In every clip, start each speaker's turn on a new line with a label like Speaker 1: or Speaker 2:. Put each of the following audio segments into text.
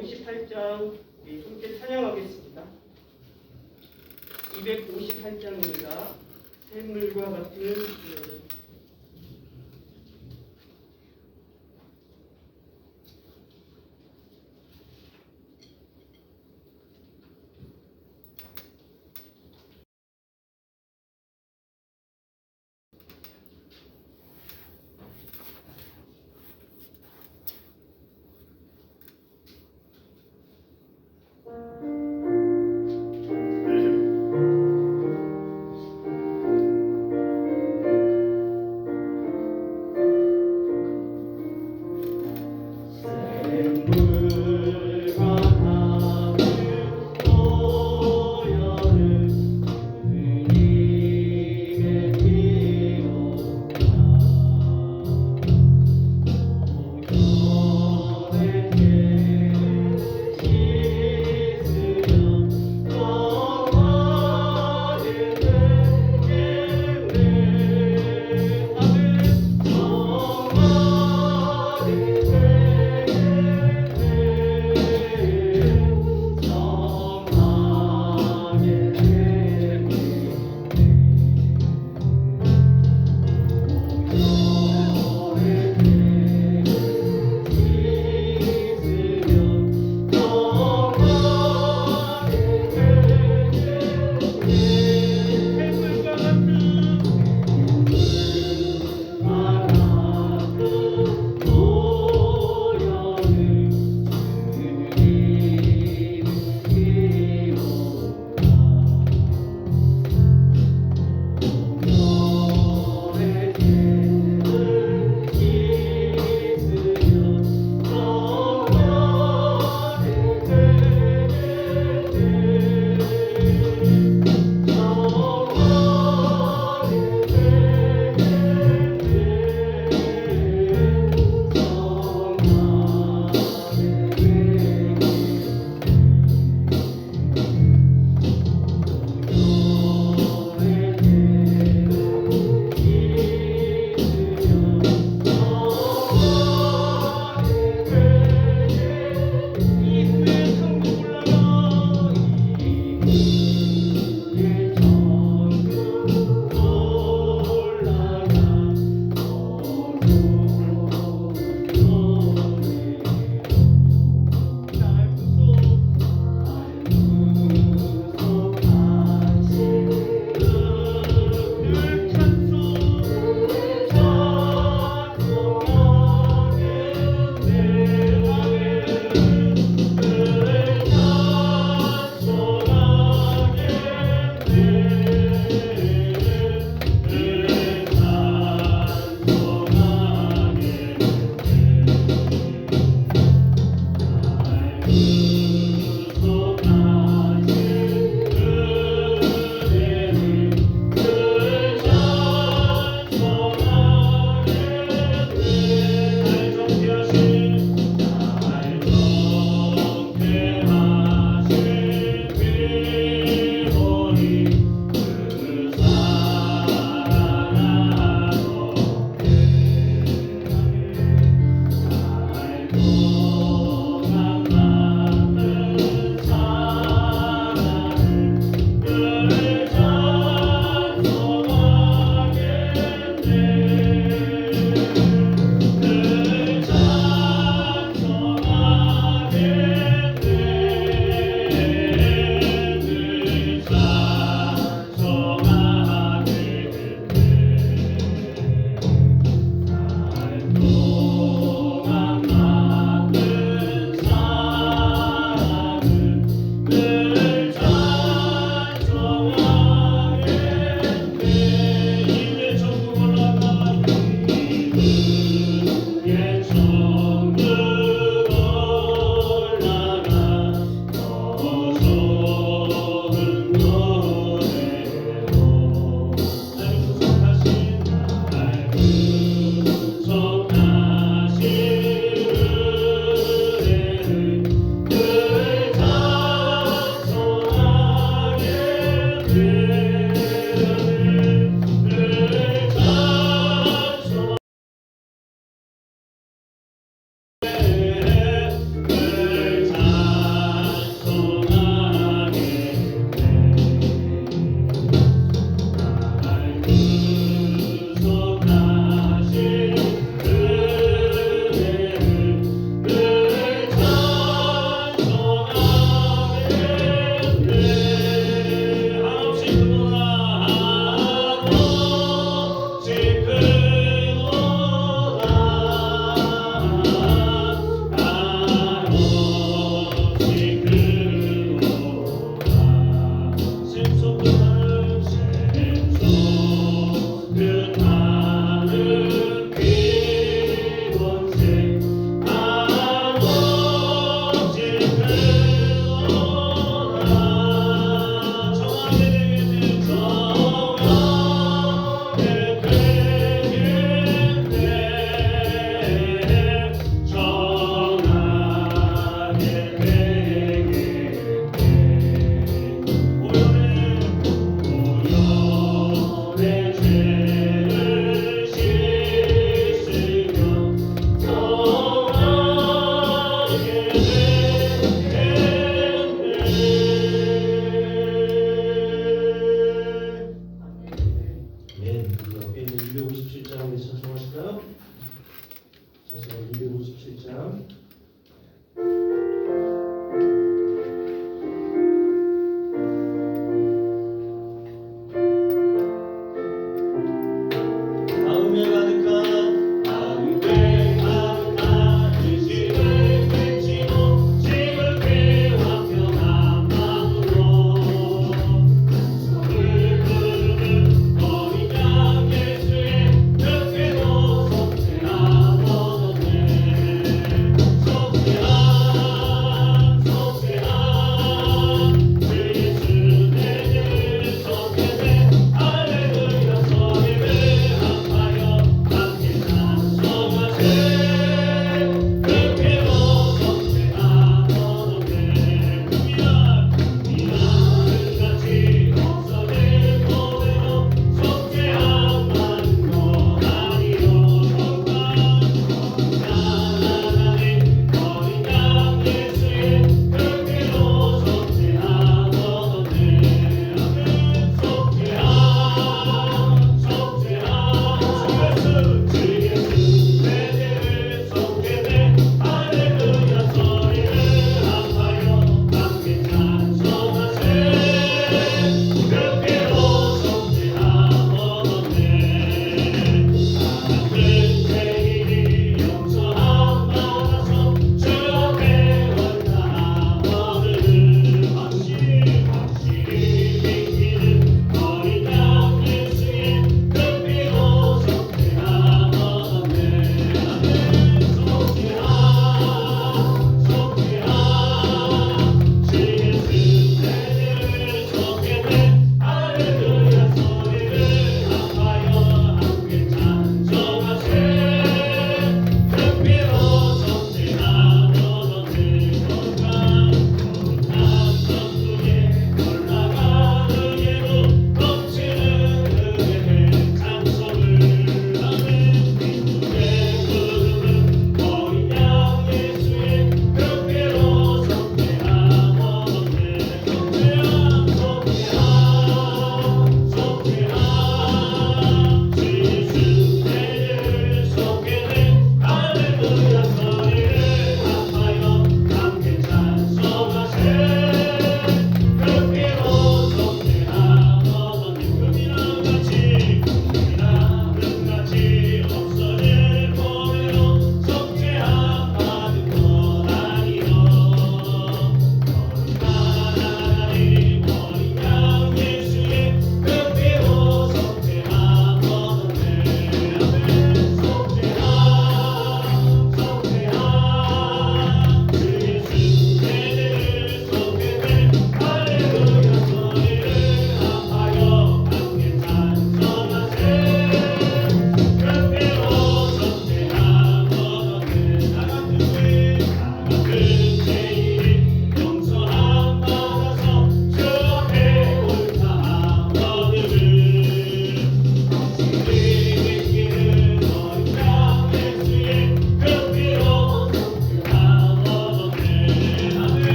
Speaker 1: 258장 함께 찬양하겠습니다. 258장입니다. 샘물과 같은 기도를.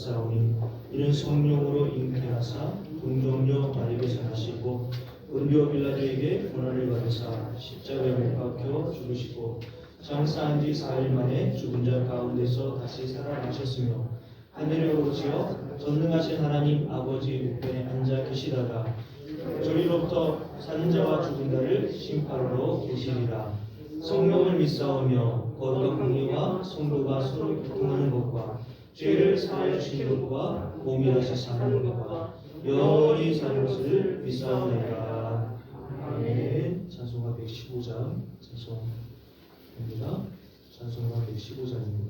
Speaker 2: 받사오니 이는 성령으로 잉태하사 동정녀 마리에게서 나시고 본디오 빌라도에게 고난을 받으사 십자가에 못 박혀 죽으시고 장사한 지 4일 만에 죽은 자 가운데서 다시 살아나셨으며 하늘에 오르시어 전능하신 하나님 아버지 우편에 앉아 계시다가 저리로부터 사는 자와 죽은 자를 심판으로 계시리라. 성령을 믿사오며 거룩한 공의와 성도가 서로 교통하는 것과 죄를 사하여 주시는 것과 몸이 다시 사는 것과 영원히 사는 것을 믿사오니라. 아멘. 찬송가 115장 찬송입니다. 찬송가 115장입니다.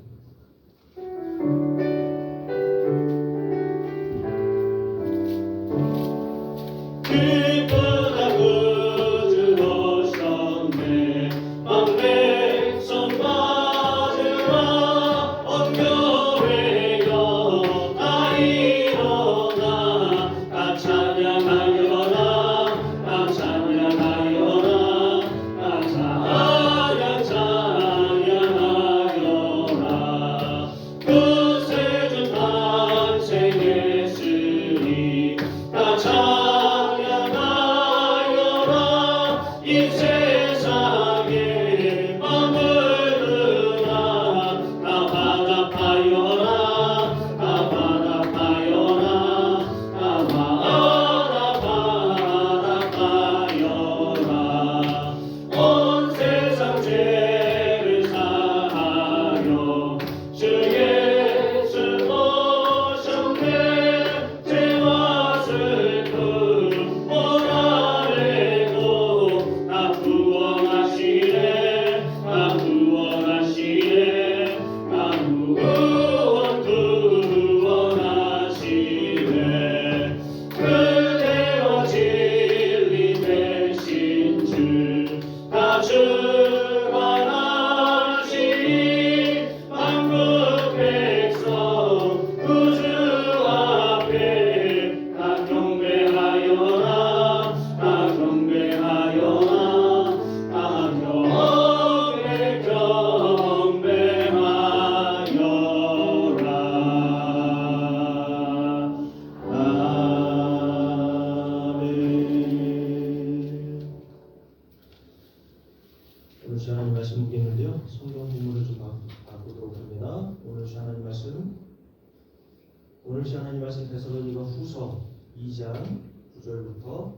Speaker 2: 오늘 하나님 말씀 데살로니가 후서 2장 9절부터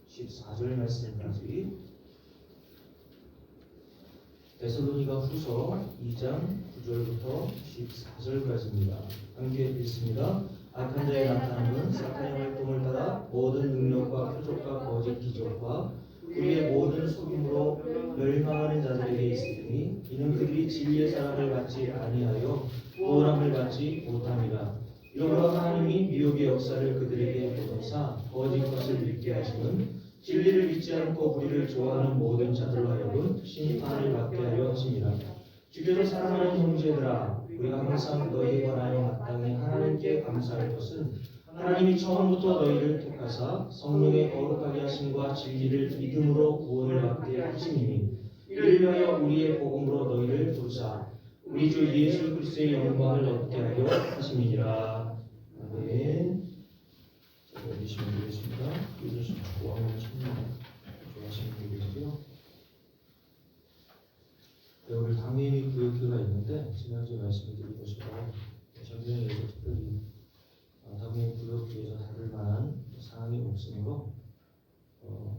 Speaker 2: 14절 말씀까지. 데살로니가 후서 2장 9절부터 14절까지입니다. 함께 읽습니다. 악한 자의 나타남은 사탄의 활동을 따라 모든 능력과 표적과 거짓 기적과 그의 모든 속임으로 멸망하는 자들에게 있으니 이는 그들이 진리의 사랑을 받지 아니하여 구원함을 받지 못함이라. 이러므로 하나님이 미혹의 역사를 그들에게 보내사 거짓 것을 믿게 하시는 진리를 믿지 않고 우리를 좋아하는 모든 자들로 하여금 심판을 받게 하려 하심이라. 주께서 사랑하는 형제들아, 우리가 항상 너희에 관하여 마땅히 하나님께 감사할 것은 하나님이 처음부터 너희를 택하사 성령의 거룩하게 하심과 진리를 믿음으로 구원을 받게 하심이니 이를 위하여 우리의 복음으로 너희를 부르사 우리 주 예수 그리스도의 영광을 얻게 하려 하심이니라. 아멘. 자, 읽으시면 되겠습니다. 읽으시면 좋아하는 청년 좋아하시는 분들이고요. 오늘 당회 및 구역회가 있는데 지난주에 말씀드린 것처럼 전쟁에서 특별히 당회 구역회에서 다룰 만한 사항이 없으므로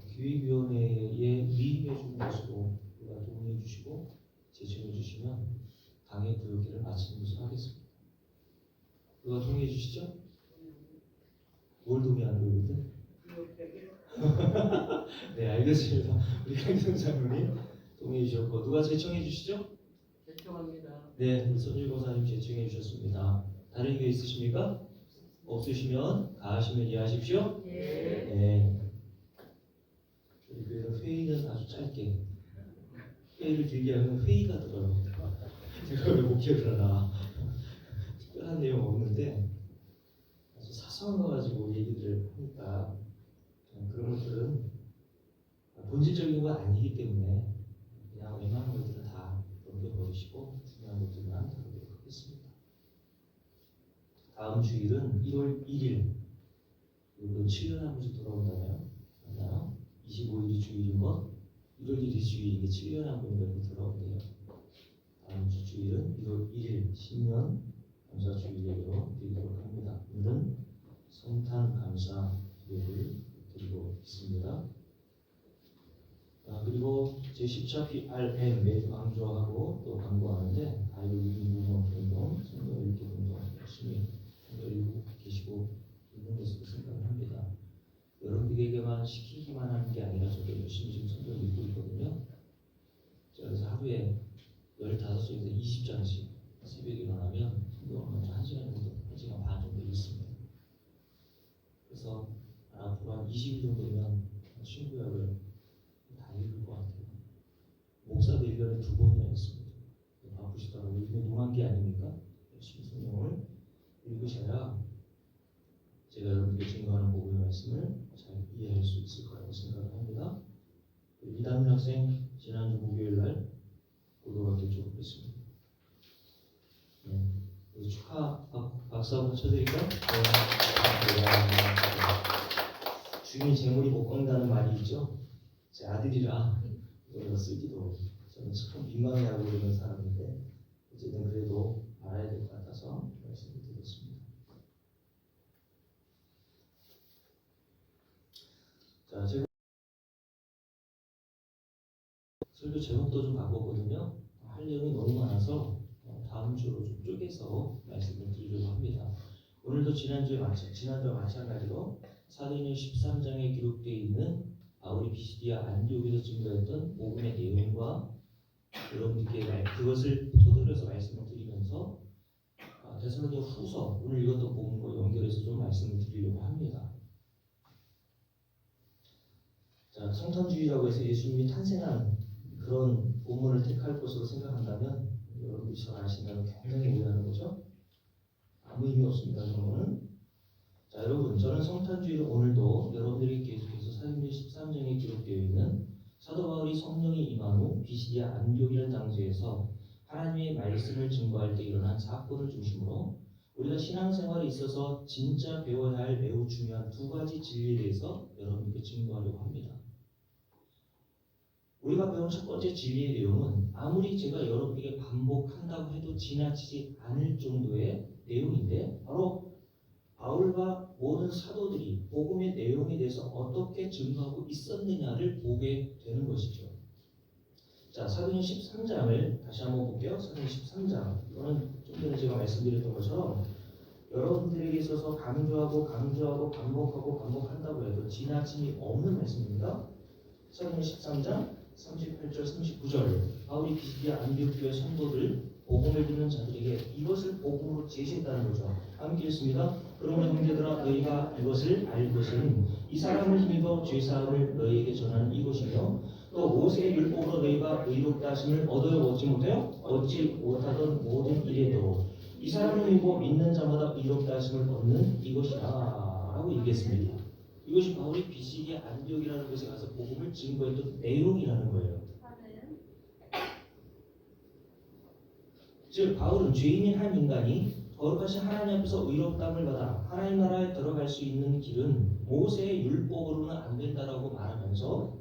Speaker 2: 기획위원회에 위임해 주는 것으로 우리가 동의해 주시고 제청해 주시면 당회 구역회를 마치는 것으로 하겠습니다. 누가 동의해 주시죠? 뭘 동의하는 거거든? 네, 알겠습니다. 우리 강성 장로님 동의해 주셨고 누가 제청해 주시죠?
Speaker 1: 제청합니다.
Speaker 2: 네, 우리 손질 고사님 제청해 주셨습니다. 다른 의견 있으십니까? 없으시면 가하시면 이해하십시오. 네. 우리 교회는 회의는 아주 짧게 회의를 길게 하면 회의가 들어요. 제가 왜 목회를 하나 특별한 내용 없는데 아주 사소한 거 가지고 얘기들을 하니까 그런 것들은 본질적인 건 아니기 때문에 그냥 웬만한 것들은 다 넘겨버리시고 중요한 것들만 다루도록 하겠습니다. 다음 주일은 1월 1일. 이건 7년 한 번씩 돌아온다나요? 맞나요? 25일이 주일인 것, 1월 1일이 주일인 게 7년에 한 번 이렇게 돌아온대요. 다음 주 주일은 1월 1일 신년 감사 주일로 드리도록 합니다. 오늘은 성탄 감사 기도를 드리고 있습니다. 그리고 제14PRM 매주 강조하고 또 광고하는데 다이어리 인문학 운동, 성경 읽기 운동 열심히 성경 읽고 계시고 있는 것으로 생각을 합니다. 여러분들에게만 시키기만 하는 게 아니라 저도 열심히 지금 성경 읽고 있거든요. 그래서 하루에 15장에서 20장씩 새벽에 일어나면 성경을 먼저 1시간 정도, 1시간 반 정도 읽습니다. 그래서 앞으로 한 20일 정도면 신구약을 다 읽을 것 같아요. 목사도 1년에 2번이나 읽습니다. 바쁘시더라고요. 요즘에 농한 게 아닙니까? 열심히 성경을 읽으셔야 제가 여러분들께 증거하는 복음의 말씀을 잘 이해할 수 있을 거라고 생각을 합니다. 이담민 학생 지난주 목요일 날 고등학교 졸업했습니다. 네. 축하 박수 한번 쳐드릴까요? 네. 주인이 재물이 못 꺾는다는 말이 있죠. 제 아들이라 이거 쓰기도 저는 참 민망해하고 그러는 사람인데 어쨌든 그래도 알아야 될 것 같아서 말씀을 드렸습니다. 자, 제가 설교 제목도 좀 바꿨거든요. 할 내용이 너무 많아서 다음 주로 좀 쪼개서 말씀을 드리려고 합니다. 오늘도 지난주와 마찬가지로 사도행전 13장에 기록되어 있는 바울이 비시디아 안디옥에서 증거했던 복음의 내용과 여러분들께 그것을 토대로 해서 말씀을 드리면서 데살로니가 후서 오늘 읽었던 복음과 연결해서 좀 말씀을 드리려고 합니다. 자, 성탄주의라고 해서 예수님이 탄생한 그런 본문을 택할 것으로 생각한다면 여러분들이 잘 아신다면 굉장히 오해하는 거죠. 아무 의미 없습니다. 그런 거는. 자, 여러분, 저는 성탄주의를 오늘도 여러분들이 계속해서 사도행전 13장에 기록되어 있는 사도 바울이 성령이 임한 후 비시디아 안디옥이라는 장소에서 하나님의 말씀을 증거할 때 일어난 사건을 중심으로 우리가 신앙생활에 있어서 진짜 배워야 할 매우 중요한 2가지 진리에 대해서 여러분께 증거하려고 합니다. 우리가 배운 첫 번째 진리의 내용은 아무리 제가 여러분에게 반복한다고 해도 지나치지 않을 정도의 내용인데 바로 바울과 모든 사도들이 복음의 내용에 대해서 어떻게 증거하고 있었느냐를 보게 되는 것이죠. 자, 사도행전 13장을 다시 한번 볼게요. 사도행전 13장. 이거는 좀 전에 제가 말씀드렸던 것처럼 여러분들에게 있어서 강조하고 반복한다고 해도 지나침이 없는 말씀입니다. 사도행전 13장 38절 39절 바울이 비시디아 안디옥 교회 성도들 복음을 듣는 자들에게 이것을 복음으로 제시했다는 거죠. 함께 읽습니다. 그러므로 형제들아 너희가 이것을 알 것은 이 사람을 힘입어 죄사함을 너희에게 전하는 이것이며 또 모세의 율법으로 너희가 의롭다 하심을 얻어요 얻지 못해요? 얻지 못하던 모든 일에도 이 사람을 힘입어 믿는 자마다 의롭다 하심을 얻는 이것이라 라고 얘기했습니다. 이것이 바울이 비시디아 안디옥이라는 곳에 가서 복음을 증거했던 내용이라는 거예요. 즉 바울은 죄인인 한 인간이 거룩하신 하나님 앞에서 의롭다함을 받아 하나님 나라에 들어갈 수 있는 길은 모세의 율법으로는 안 된다라고 말하면서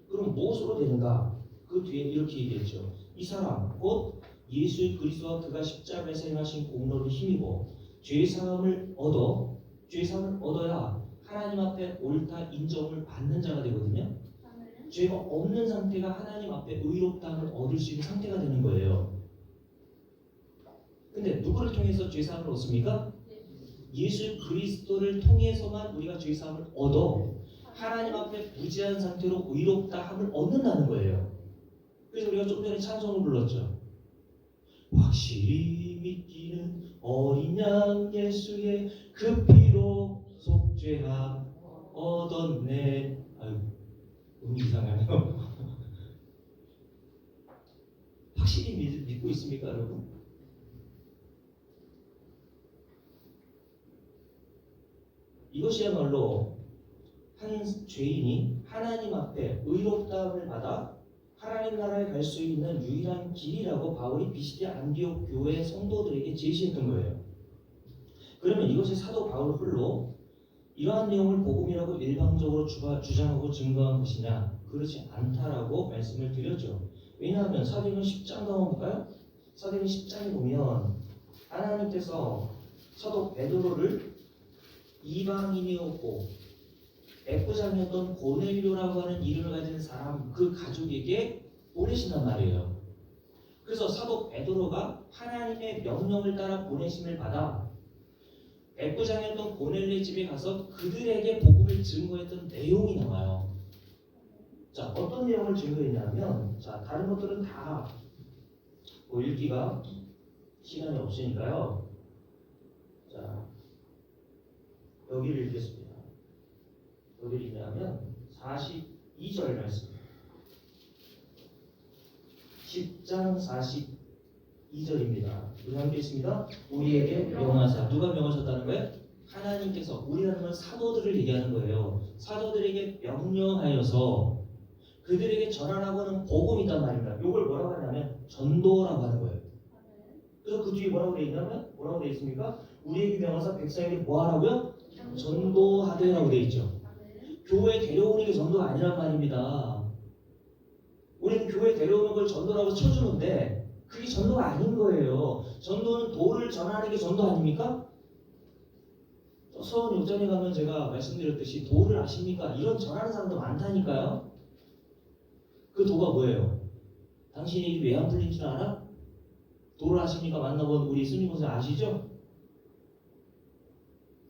Speaker 2: 그럼 무엇으로 되는가? 그 뒤에 이렇게 얘기했죠. 이 사람 곧 예수 그리스도와 그가 십자가에서 행하신 공로를 힘입어 죄사함을 얻어야 하나님 앞에 옳다 인정을 받는 자가 되거든요. 죄가 없는 상태가 하나님 앞에 의롭다함을 얻을 수 있는 상태가 되는 거예요. 근데 누구를 통해서 죄사함을 얻습니까? 예수 그리스도를 통해서만 우리가 죄사함을 얻어 하나님 앞에 무지한 상태로 의롭다함을 얻는다는 거예요. 그래서 우리가 좀 전에 찬송을 불렀죠. 확실히 믿기는 어린 양 예수의 그 피로 속죄함 얻었네. 아유, 음이 이상하네요. 확실히 믿고 있습니까, 여러분? 이것이야말로 한 죄인이 하나님 앞에 의롭다함을 받아 하나님 나라에 갈 수 있는 유일한 길이라고 바울이 비시디아 안디옥 교회 성도들에게 제시했던 거예요. 그러면 이것이 사도 바울 홀로 이러한 내용을 복음이라고 일방적으로 주장하고 증거한 것이냐? 그렇지 않다라고 말씀을 드렸죠. 왜냐하면 사도행전 10장 한번 볼까요? 사도행전 10장에 보면 하나님께서 사도 베드로를 이방인이었고 백부장이었던 고넬료라고 하는 이름을 가진 사람 그 가족에게 보내신단 말이에요. 그래서 사도 베드로가 하나님의 명령을 따라 보내심을 받아 백부장이었던 고넬료의 집에 가서 그들에게 복음을 증거했던 내용이 나와요. 자, 어떤 내용을 증거했냐면, 자, 다른 것들은 다 읽기가 시간이 없으니까요. 자, 여기를 읽겠습니다. 여기를 읽냐면 42절 말씀. 10장 42절입니다. 우리 함께 있습니다. 우리에게 명하사. 누가 명하셨다는 거예요? 하나님께서. 우리라는 건 사도들을 얘기하는 거예요. 사도들에게 명령하여서 그들에게 전하라고 하는 복음이 있단 말입니다. 이걸 뭐라고 하냐면 전도라고 하는 거예요. 그래서 그 뒤에 뭐라고 되어 있냐면 뭐라고 되어 있습니까? 우리에게 명하사 백성에게 뭐 하라고요? 전도하되라고 되어 있죠. 교회 데려오는 게 전도가 아니란 말입니다. 우리는 교회 데려오는 걸 전도라고 쳐주는데 그게 전도가 아닌 거예요. 전도는 도를 전하는 게 전도 아닙니까? 서원 욕전에 가면 제가 말씀드렸듯이 도를 아십니까? 이런 전하는 사람도 많다니까요. 그 도가 뭐예요? 당신이 왜 안 풀린 줄 알아? 도를 아십니까? 만나본 우리 스님 선생 아시죠?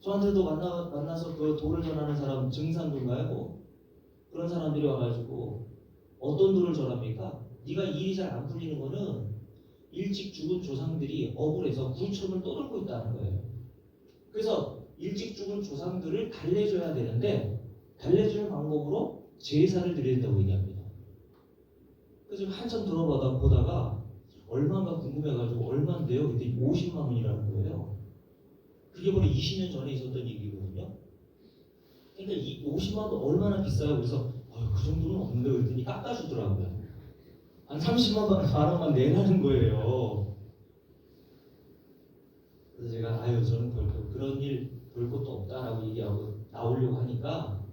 Speaker 2: 저한테도 만나서 그 도를 전하는 사람 증산도인가요? 그런 사람들이 와가지고 어떤 도를 전합니까? 네가 일이 잘 안 풀리는 거는 일찍 죽은 조상들이 억울해서 구청을 떠돌고 있다는 거예요. 그래서 일찍 죽은 조상들을 달래줘야 되는데 달래주는 방법으로 제사를 드려야 된다고 얘기합니다. 그래서 한참 보다가 얼마인가 궁금해가지고 얼마인데요? 그때 50만 원이라는 거예요. 그게 바로 20년 전에 있었던 얘기거든요. 그러니까 이 50만 원 얼마나 비싸요? 그래서 그 정도는 없는데 그랬더니 깎아주더라고요. 한 30만 원만 내라는 거예요. 그래서 제가 저는 그런 일 볼 것도 없다라고 얘기하고 나오려고 하니까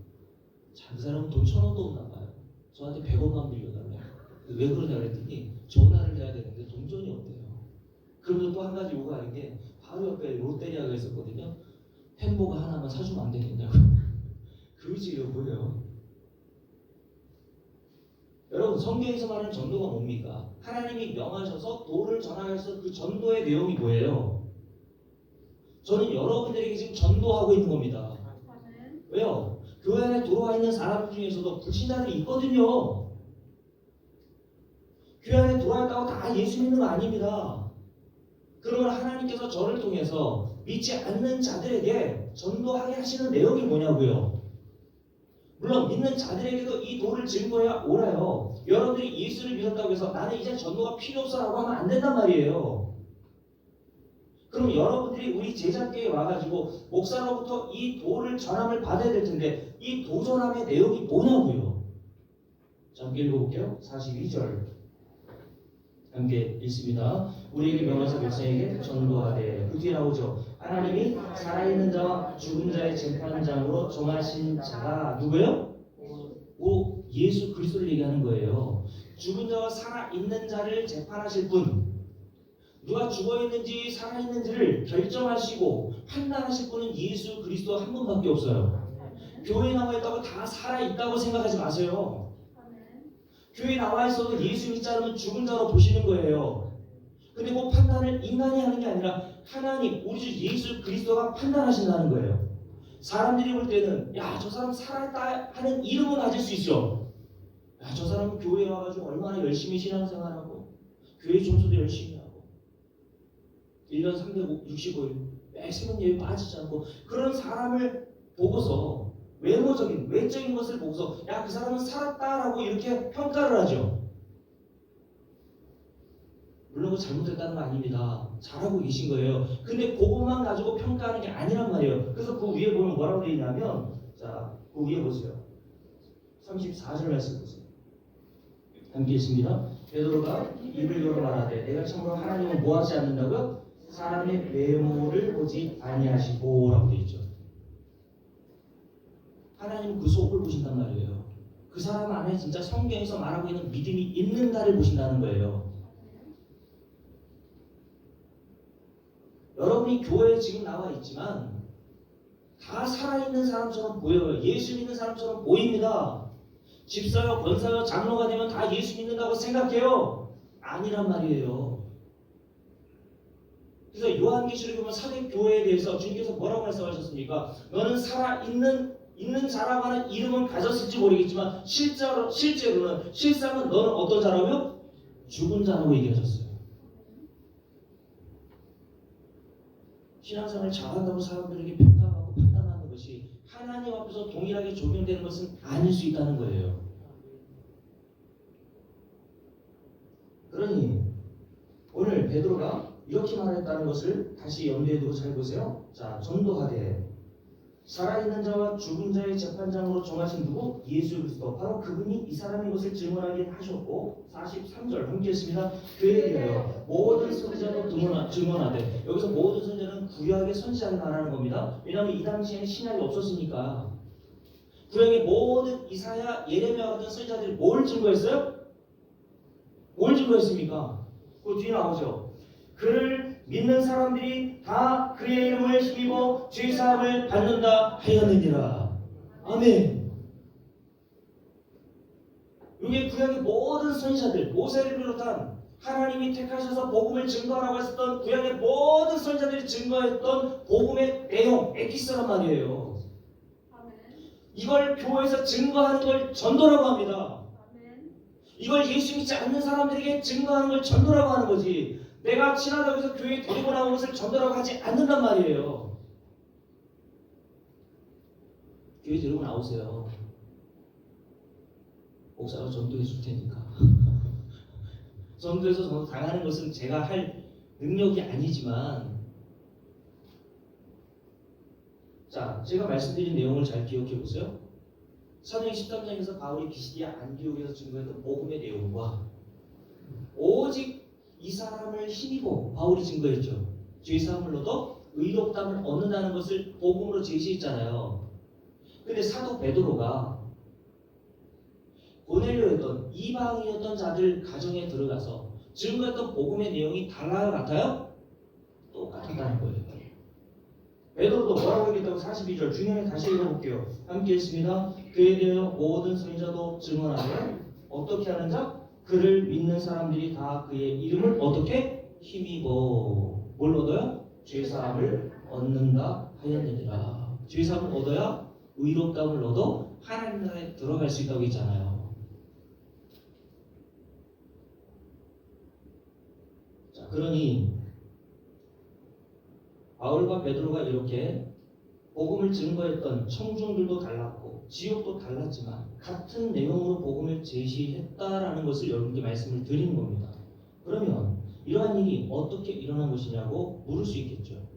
Speaker 2: 그 사람은 돈 1,000원도 없나 봐요. 저한테 100원만 빌려달래요. 왜 그러냐 그랬더니 전화를 해야 되는데 동전이 없대요. 그러면서 또 한 가지 요구하는 게 바로 옆에 롯데리아가 있었거든요. 햄버거 하나만 사주면 안 되겠냐고. 그러지 여보예요. 여러분 성경에서 말하는 전도가 뭡니까? 하나님이 명하셔서 도를 전하여서 그 전도의 내용이 뭐예요? 저는 여러분들에게 지금 전도하고 있는 겁니다. 왜요? 교회 안에 들어와 있는 사람 중에서도 불신자들이 있거든요. 교회 안에 들어와 있다고 다 예수 믿는 거 아닙니다. 그러면 하나님께서 저를 통해서 믿지 않는 자들에게 전도하게 하시는 내용이 뭐냐고요? 물론 믿는 자들에게도 이 도를 증거해 오라요. 여러분들이 예수를 믿었다고 해서 나는 이제 전도가 필요 없어라고 하면 안 된단 말이에요. 그럼 여러분들이 우리 제자교회에 와가지고 목사로부터 이 도를 전함을 받아야 될 텐데 이 도 전함의 내용이 뭐냐고요? 자, 함께 읽어볼게요. 42절 함께 읽습니다. 우리에게 명하사 백성에게 전도하되. 그 뒤에 나오죠. 하나님이 살아있는 자와 죽은 자의 재판장으로 정하신 자가 누구예요? 예수 그리스도를 얘기하는 거예요. 죽은 자와 살아있는 자를 재판하실 분, 누가 죽어있는지 살아있는지를 결정하시고 판단하실 분은 예수 그리스도 한 분밖에 없어요. 교회에 나와 있다고 다 살아있다고 생각하지 마세요. 교회에 나와 있어도 예수 믿지 않으면 죽은 자로 보시는 거예요. 근데 그 판단을 인간이 하는 게 아니라 하나님, 우리 주 예수 그리스도가 판단하신다는 거예요. 사람들이 볼 때는 저 사람 살아있다 하는 이름은 가질 수 있어. 저 사람은 교회에 와가지고 얼마나 열심히 신앙생활하고 교회 청소도 열심히 하고 1년 365일 매 새벽 예배 빠지지 않고 그런 사람을 보고서 외적인 것을 보고서 그 사람은 살았다라고 이렇게 평가를 하죠. 물론 그 잘못됐다는 거 아닙니다. 잘하고 계신 거예요. 근데 그것만 가지고 평가하는 게 아니란 말이에요. 그래서 그 위에 보면 뭐라고 되어 있냐면, 자, 그 위에 보세요. 34절 말씀 보세요. 함께 있습니다. 베드로가 입을 열어 말하되 내가 참으로 하나님은 뭐하지 않는다고요? 사람의 외모를 보지 아니하시고라고 되어 있죠. 하나님은 그 속을 보신단 말이에요. 그 사람 안에 진짜 성경에서 말하고 있는 믿음이 있는가를 보신다는 거예요. 여러분이 교회에 지금 나와 있지만 다 살아있는 사람처럼 보여요. 예수 믿는 사람처럼 보입니다. 집사요, 권사요, 장로가 되면 다 예수 믿는다고 생각해요. 아니란 말이에요. 그래서 요한계시록에 보면 사대교회에 대해서 주님께서 뭐라고 말씀하셨습니까? 너는 살아있는 자라고 하는 이름은 가졌을지 모르겠지만 실제로는 실상은 너는 어떤 자라고요? 죽은 자라고 얘기하셨어요. 신앙생활을 잘한다고 사람들에게 평가하고 판단하는 것이 하나님 앞에서 동일하게 적용되는 것은 아닐 수 있다는 거예요. 그러니 오늘 베드로가 이렇게 말했다는 것을 다시 염두에 두고 잘 보세요. 자, 전도하되 살아있는 자와 죽은 자의 재판장으로 정하신 누구? 예수 그리스도. 바로 그분이 이 사람인 것을 증언하게 하셨고 43절 함께 했습니다. 그에 대하여 모든 선지자도 증언하되, 여기서 모든 선지자는 구약의 선지자를 말하는 겁니다. 왜냐하면 이 당시에는 신약이 없었으니까. 구약의 모든 이사야, 예레미야 같은 선지자들이 뭘 증거했어요? 뭘 증거했습니까? 그 뒤에 나오죠. 그를 믿는 사람들이 다 그의 이름을 힘입어 죄사함을 받는다 하였느니라. 아멘. 이게 구약의 모든 선지자들, 모세를 비롯한 하나님이 택하셔서 복음을 증거하라고 했었던 구약의 모든 선지자들이 증거했던 복음의 내용, 에키스란 말이에요. 이걸 교회에서 증거하는 걸 전도라고 합니다. 이걸 예수 믿지 않는 사람들에게 증거하는 걸 전도라고 하는 거지, 내가 친하다고 해서 교회에 데리고 나온 것을 전도라고 하지 않는단 말이에요. 교회 데리고 나오세요. 목사가 전도해 줄 테니까. 전도해서 전도 당하는 것은 제가 할 능력이 아니지만, 자, 제가 말씀드린 내용을 잘 기억해 보세요. 사도행 13장에서 바울이 비시디아 안디옥에서 증거했던 복음의 내용과 오직 이 사람을 힘입어 바울이 증거했죠. 죄사함을 얻어 의롭다함을 얻는다는 것을 복음으로 제시했잖아요. 근데 사도 베드로가 고넬료였던 이방인이었던 자들 가정에 들어가서 증거했던 복음의 내용이 달라요, 같아요? 똑같다는 거예요. 베드로도 뭐라고 얘기했다고 42절 중간에 다시 읽어볼게요. 함께 했습니다. 그에 대하여 모든 선지자도 증언하되 어떻게 하는 자? 그를 믿는 사람들이 다 그의 이름을 어떻게? 힘입어. 뭘 얻어요? 죄사함을 얻는다 하였느니라. 죄사함을 얻어야 의롭다함을 얻어 하나님 나라에 들어갈 수 있다고 했잖아요. 자, 그러니 바울과 베드로가 이렇게 복음을 증거했던 청중들도 달랐고 지역도 달랐지만 같은 내용으로 복음을 제시했다라는 것을 여러분께 말씀을 드리는 겁니다. 그러면 이러한 일이 어떻게 일어난 것이냐고 물을 수 있겠죠.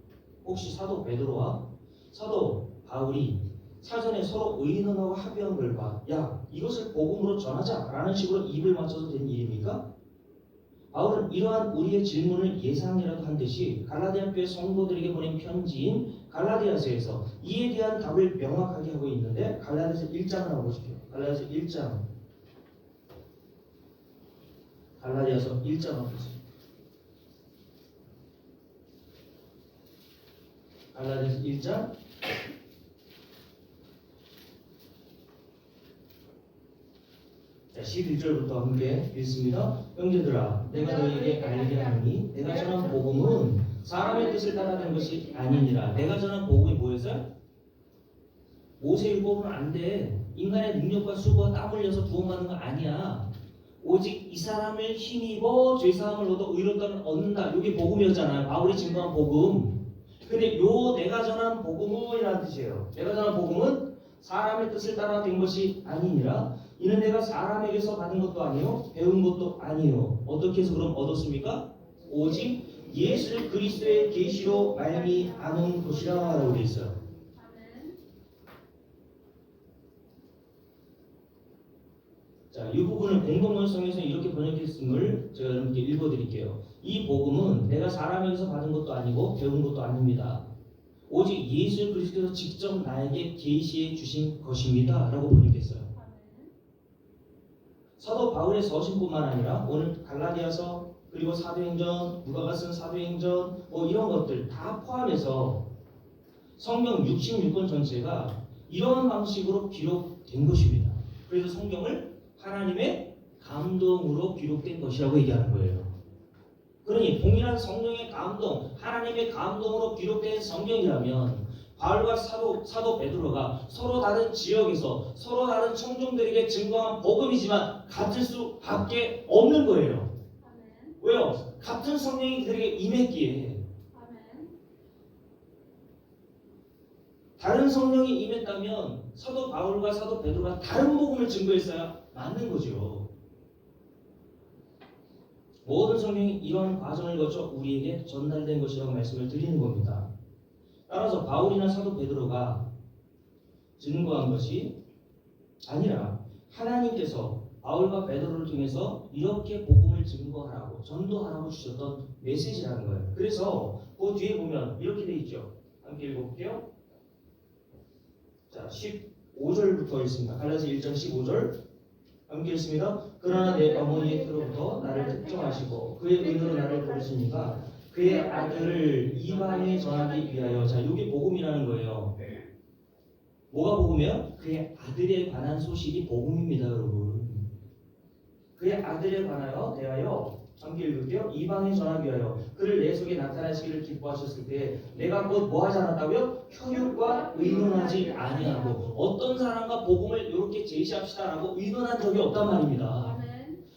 Speaker 2: 혹시 사도 베드로와 사도 바울이 사전에 서로 의논하고 합의한 결과 야, 이것을 복음으로 전하자라는 식으로 입을 맞춰서 된 일입니까? 바울은 이러한 우리의 질문을 예상이라도 한 듯이 갈라디아 교회 성도들에게 보낸 편지인 갈라디아서에서 이에 대한 답을 명확하게 하고 있는데, 갈라디아서 1장을 한번 보십시오. 갈라디아서 1장. 갈라디아서 1장 한번 보십시오. 갈라디아서 1장 11절부터 함께 읽습니다. 형제들아, 내가 너희에게 알게 하노니 내가 전한 복음은 사람의 뜻을 따라 된 것이 아니니라. 내가 전한 복음이 뭐였어요? 모세율법은 안 돼. 인간의 능력과 수고와 땀 흘려서 구원받는 거 아니야. 오직 이 사람을 힘입어 죄사함을 얻어 의롭다함을 얻는다. 이게 복음이었잖아요. 바울이 증거한 복음. 근데 요 내가 전한 복음은 이라는 뜻이에요. 내가 전한 복음은 사람의 뜻을 따라 된 것이 아니니라. 이는 내가 사람에게서 받은 것도 아니요 배운 것도 아니요. 어떻게 해서 그럼 얻었습니까? 오직 예수 그리스도의 계시로 말미암은 것이라 라고 되어 있어요. 자, 이 부분을 공동번역성에서 이렇게 번역했음을 제가 여러분께 읽어드릴게요. 이 복음은 내가 사람에게서 받은 것도 아니고 배운 것도 아닙니다. 오직 예수 그리스도께서 직접 나에게 계시해 주신 것입니다. 라고 번역했어요. 사도 바울의 서신뿐만 아니라 오늘 갈라디아서 그리고 사도행전, 누가가 쓴 사도행전 뭐 이런 것들 다 포함해서 성경 66권 전체가 이런 방식으로 기록된 것입니다. 그래서 성경을 하나님의 감동으로 기록된 것이라고 얘기하는 거예요. 그러니 동일한 성령의 감동, 하나님의 감동으로 기록된 성경이라면 바울과 사도 베드로가 서로 다른 지역에서 서로 다른 청중들에게 증거한 복음이지만 같을 수밖에 없는 거예요. 왜요? 같은 성령이 그들에게 임했기에. 다른 성령이 임했다면 사도 바울과 사도 베드로가 다른 복음을 증거했어야 맞는 거죠. 모든 성령이 이런 과정을 거쳐 우리에게 전달된 것이라고 말씀을 드리는 겁니다. 따라서 바울이나 사도 베드로가 증거한 것이 아니라 하나님께서 바울과 베드로를 통해서 이렇게 복음을 증거하라고 전도하라고 주셨던 메시지라는 거예요. 그래서 그 뒤에 보면 이렇게 돼 있죠. 함께 읽어볼게요. 자, 15절부터 읽습니다. 갈라디아서 1장 15절 함께 읽습니다. 그러나 내 어머니의 태로부터 나를 특정하시고 그의 의로 나를 부르시니까 그의 아들을 이방에 전하기 위하여. 자, 이게 복음이라는 거예요. 뭐가 복음이에요? 그의 아들에 관한 소식이 복음입니다, 여러분. 그의 아들에 관하여 대하여 함께 읽을게요. 이방에 전하기 위하여 그를 내 속에 나타나시기를 기뻐하셨을 때 내가 곧 뭐 하지 않았다고요? 혈육과 의논하지 아니하고. 어떤 사람과 복음을 이렇게 제시합시다라고 의논한 적이 없단 말입니다.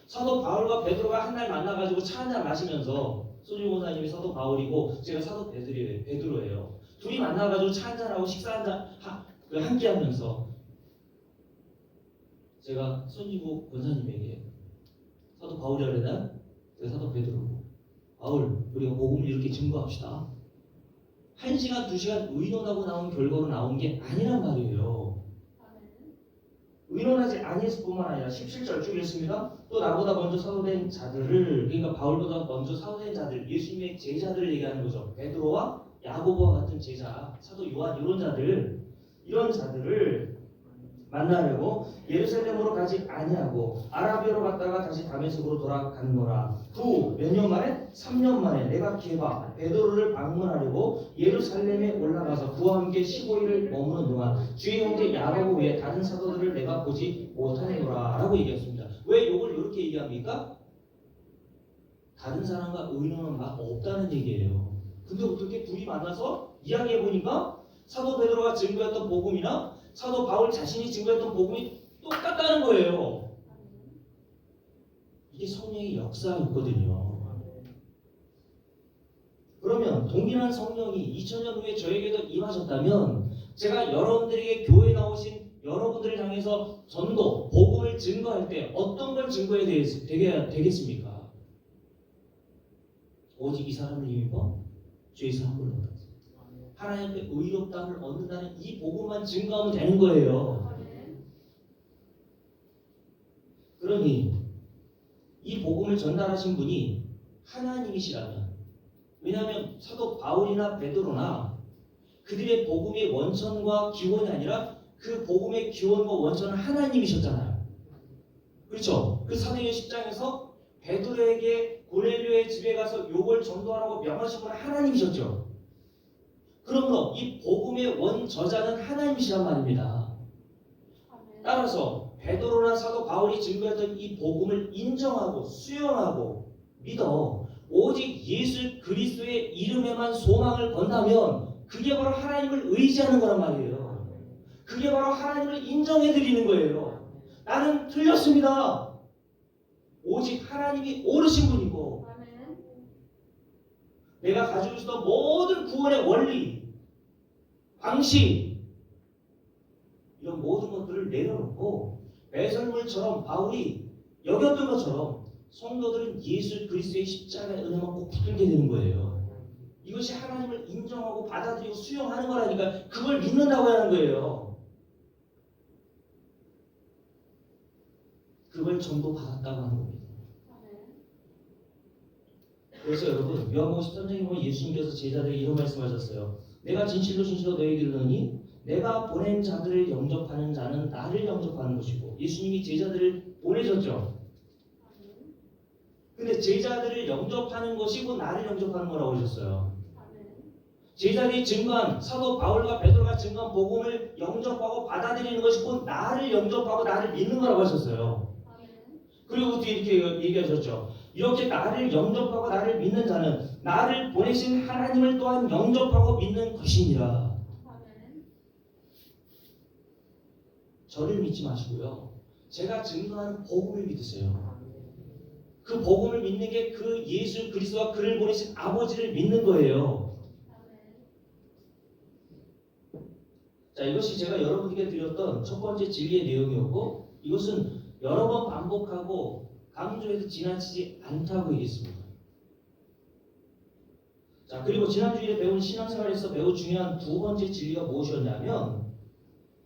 Speaker 2: 사도 바울과 베드로가 한 날 만나가지고 차 한잔 마시면서 소주 권사님이 사도 바울이고 제가 사도 베드로예요. 둘이 만나가지고 차 한잔하고 식사 한잔 함께 하면서 제가 손지구 권사님에게 사도 바울이라 그랬나? 제가 사도 베드로고 바울 우리가 복음을 이렇게 증거합시다. 1시간 2시간 의논하고 나온 결과로 나온 게 아니란 말이에요. 의논하지 아니했을 뿐만 아니라 17절 쭉 읽습니다. 또 나보다 먼저 사도된 자들을, 그러니까 바울보다 먼저 사도된 자들, 예수님의 제자들을 얘기하는 거죠. 베드로와 야고보와 같은 제자, 사도 요한 이런 자들을 만나려고 예루살렘으로 가지 아니하고 아라비아로 갔다가 다시 다메섹으로 돌아갔노라. 후 몇 년 만에? 3년 만에 내가 게바 베드로를 방문하려고 예루살렘에 올라가서 그와 함께 15일을 머무는 동안 주의 형제 야고보 외에 다른 사도들을 내가 보지 못하노라 라고 얘기했습니다. 왜 이걸 이렇게 얘기합니까? 다른 사람과 의논은 막 없다는 얘기예요. 근데 어떻게 둘이 만나서 이야기해보니까 사도 베드로가 증거했던 복음이나 사도 바울 자신이 증거했던 복음이 똑같다는 거예요. 이게 성령의 역사였거든요. 그러면 동일한 성령이 2000년 후에 저에게도 임하셨다면 제가 여러분들에게 교회에 나오신 여러분들을 향해서 전도, 복음을 증거할 때 어떤 걸 증거해야 되겠습니까? 오직 이 사람을 힘입어 주의 사람을 얻었다. 하나님 앞에 의롭다함을 얻는다는 이 복음만 증거하면 되는 거예요. 그러니 이 복음을 전달하신 분이 하나님이시라면, 왜냐하면 사도 바울이나 베드로나 그들의 복음의 원천과 기원이 아니라 그 복음의 기원과 원천은 하나님이셨잖아요. 그렇죠? 그 사도행전 10장에서 베드로에게 고넬료의 집에 가서 요걸 전도하라고 명하신 분은 하나님이셨죠. 그러므로 이 복음의 원저자는 하나님이시란 말입니다. 따라서 베드로나 사도 바울이 증거했던 이 복음을 인정하고 수용하고 믿어 오직 예수 그리스도의 이름에만 소망을 건다면 그게 바로 하나님을 의지하는 거란 말이에요. 그게 바로 하나님을 인정해드리는 거예요. 나는 틀렸습니다. 오직 하나님이 옳으신 분이고 내가 가지고 있었던 모든 구원의 원리, 방식 이런 모든 것들을 내려놓고 배설물처럼 바울이 여겼던 것처럼 성도들은 예수 그리스도의 십자가의 은혜만 꼭 붙들게 되는 거예요. 이것이 하나님을 인정하고 받아들이고 수용하는 거라니까 그걸 믿는다고 하는 거예요. 그걸 전부 받았다고 하는 겁니다. 그래서 여러분 요한복음 13장에 보면 예수님께서 제자들에게 이런 말씀하셨어요. 내가 진실로 진실로 너희에게 이르노니 내가 보낸 자들을 영접하는 자는 나를 영접하는 것이고 예수님이 제자들을 보내셨죠. 근데 제자들을 영접하는 것이 곧 나를 영접하는 거라고 하셨어요. 제자들이 증거한 사도 바울과 베드로가 증거한 복음을 영접하고 받아들이는 것이 곧 나를 영접하고 나를 믿는 거라고 하셨어요. 그리고 뒤에 이렇게 얘기하셨죠. 이렇게 나를 영접하고 나를 믿는 자는 나를 보내신 하나님을 또한 영접하고 믿는 것이니라. 저를 믿지 마시고요. 제가 증거하는 복음을 믿으세요. 그 복음을 믿는 게 그 예수 그리스도와 그를 보내신 아버지를 믿는 거예요. 자, 이것이 제가 여러분에게 드렸던 첫 번째 진리의 내용이었고 이것은 여러 번 반복하고 강조해도 지나치지 않다고 얘기했습니다. 자, 그리고 지난주에 배운 신앙생활에서 매우 중요한 두 번째 진리가 무엇이었냐면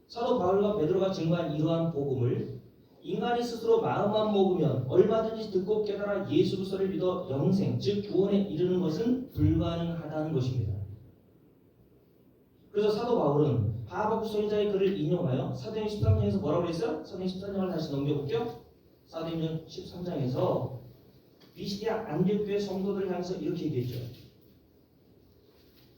Speaker 2: 사도 바울과 베드로가 증거한 이러한 복음을 인간이 스스로 마음만 먹으면 얼마든지 듣고 깨달아 예수 그리스도를 믿어 영생, 즉 구원에 이르는 것은 불가능하다는 것입니다. 그래서 사도 바울은 하박국 선지자의 글을 인용하여 사도행전 13장에서 뭐라고 했어요? 사도행전 13장을 다시 넘겨볼게요. 사도행전 13장에서 비시디아 안디옥교회 성도들을 향해서 이렇게 얘기했죠.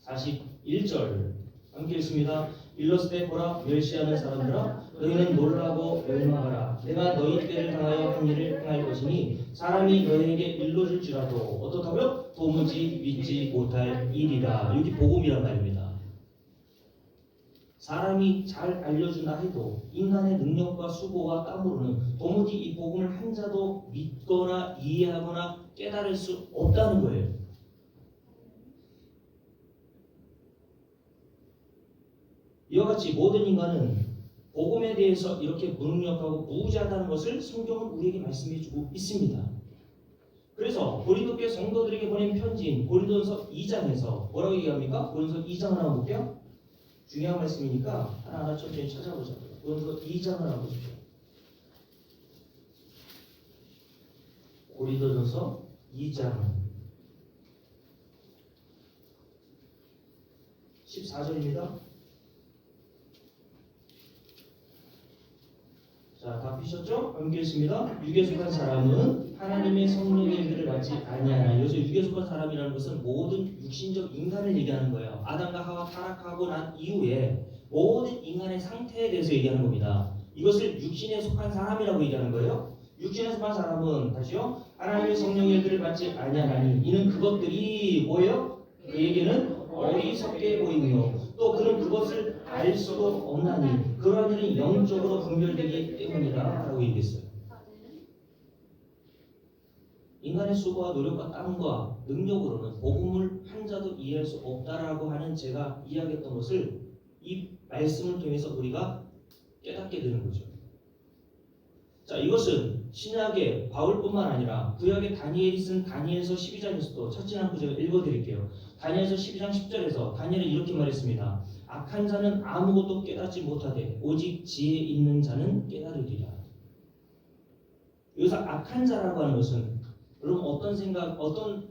Speaker 2: 41절 함께 읽습니다. 일렀을 때 보라 멸시하는 사람들아 너희는 놀라고 멸망하라. 내가 너희 때를 당하여 한 일을 행할 것이니 사람이 너희에게 일러줄지라도 어떻다고요? 도무지 믿지 못할 일이라. 여기 복음이란 말입니다. 사람이 잘 알려준다 해도 인간의 능력과 수고와 땀으로는 도무지 이 복음을 한 자도 믿거나 이해하거나 깨달을 수 없다는 거예요. 이와 같이 모든 인간은 복음에 대해서 이렇게 무능력하고 무지하다는 것을 성경은 우리에게 말씀해주고 있습니다. 그래서 고린도교회 성도들에게 보낸 편지인 고린도전서 2장에서 뭐라고 얘기합니까? 고린도전서 2장을 한번 볼게요. 중요한 말씀이니까 하나하나 천천히 찾아보자고요. 고린도전서 2장을 한번 보십시오. 고린도전서 2장 14절입니다. 자, 다 피셨죠? 함께했습니다. 육에 속한 사람은 하나님의 성령의 일들을 받지 아니하나. 여기서 육에 속한 사람이라는 것은 모든 육신적 인간을 얘기하는 거예요. 아담과 하와 타락하고 난 이후에 모든 인간의 상태에 대해서 얘기하는 겁니다. 이것을 육신에 속한 사람이라고 얘기하는 거예요. 육신에 속한 사람은 다시요. 하나님의 성령의 일들을 받지 아니하나니 이는 그것들이 뭐예요? 그에게는 어리석게 보이며 또 그는 그것을 알 수도 없나니 그러한 일은 영적으로 분별되기 때문이다 라고 얘기했어요. 인간의 수고와 노력과 땀과 능력으로는 복음을 한 자도 이해할 수 없다라고 하는 제가 이야기했던 것을 이 말씀을 통해서 우리가 깨닫게 되는 거죠. 자, 이것은 신약의 바울뿐만 아니라 구약의 다니엘이 쓴 다니엘서 12장에서도 첫째 구절 읽어드릴게요. 다니엘서 12장 10절에서 다니엘은 이렇게 말했습니다. 악한 자는 아무것도 깨닫지 못하되 오직 지혜 있는 자는 깨달으리라. 여기서 악한 자라고 하는 것은 여러분 어떤 생각, 어떤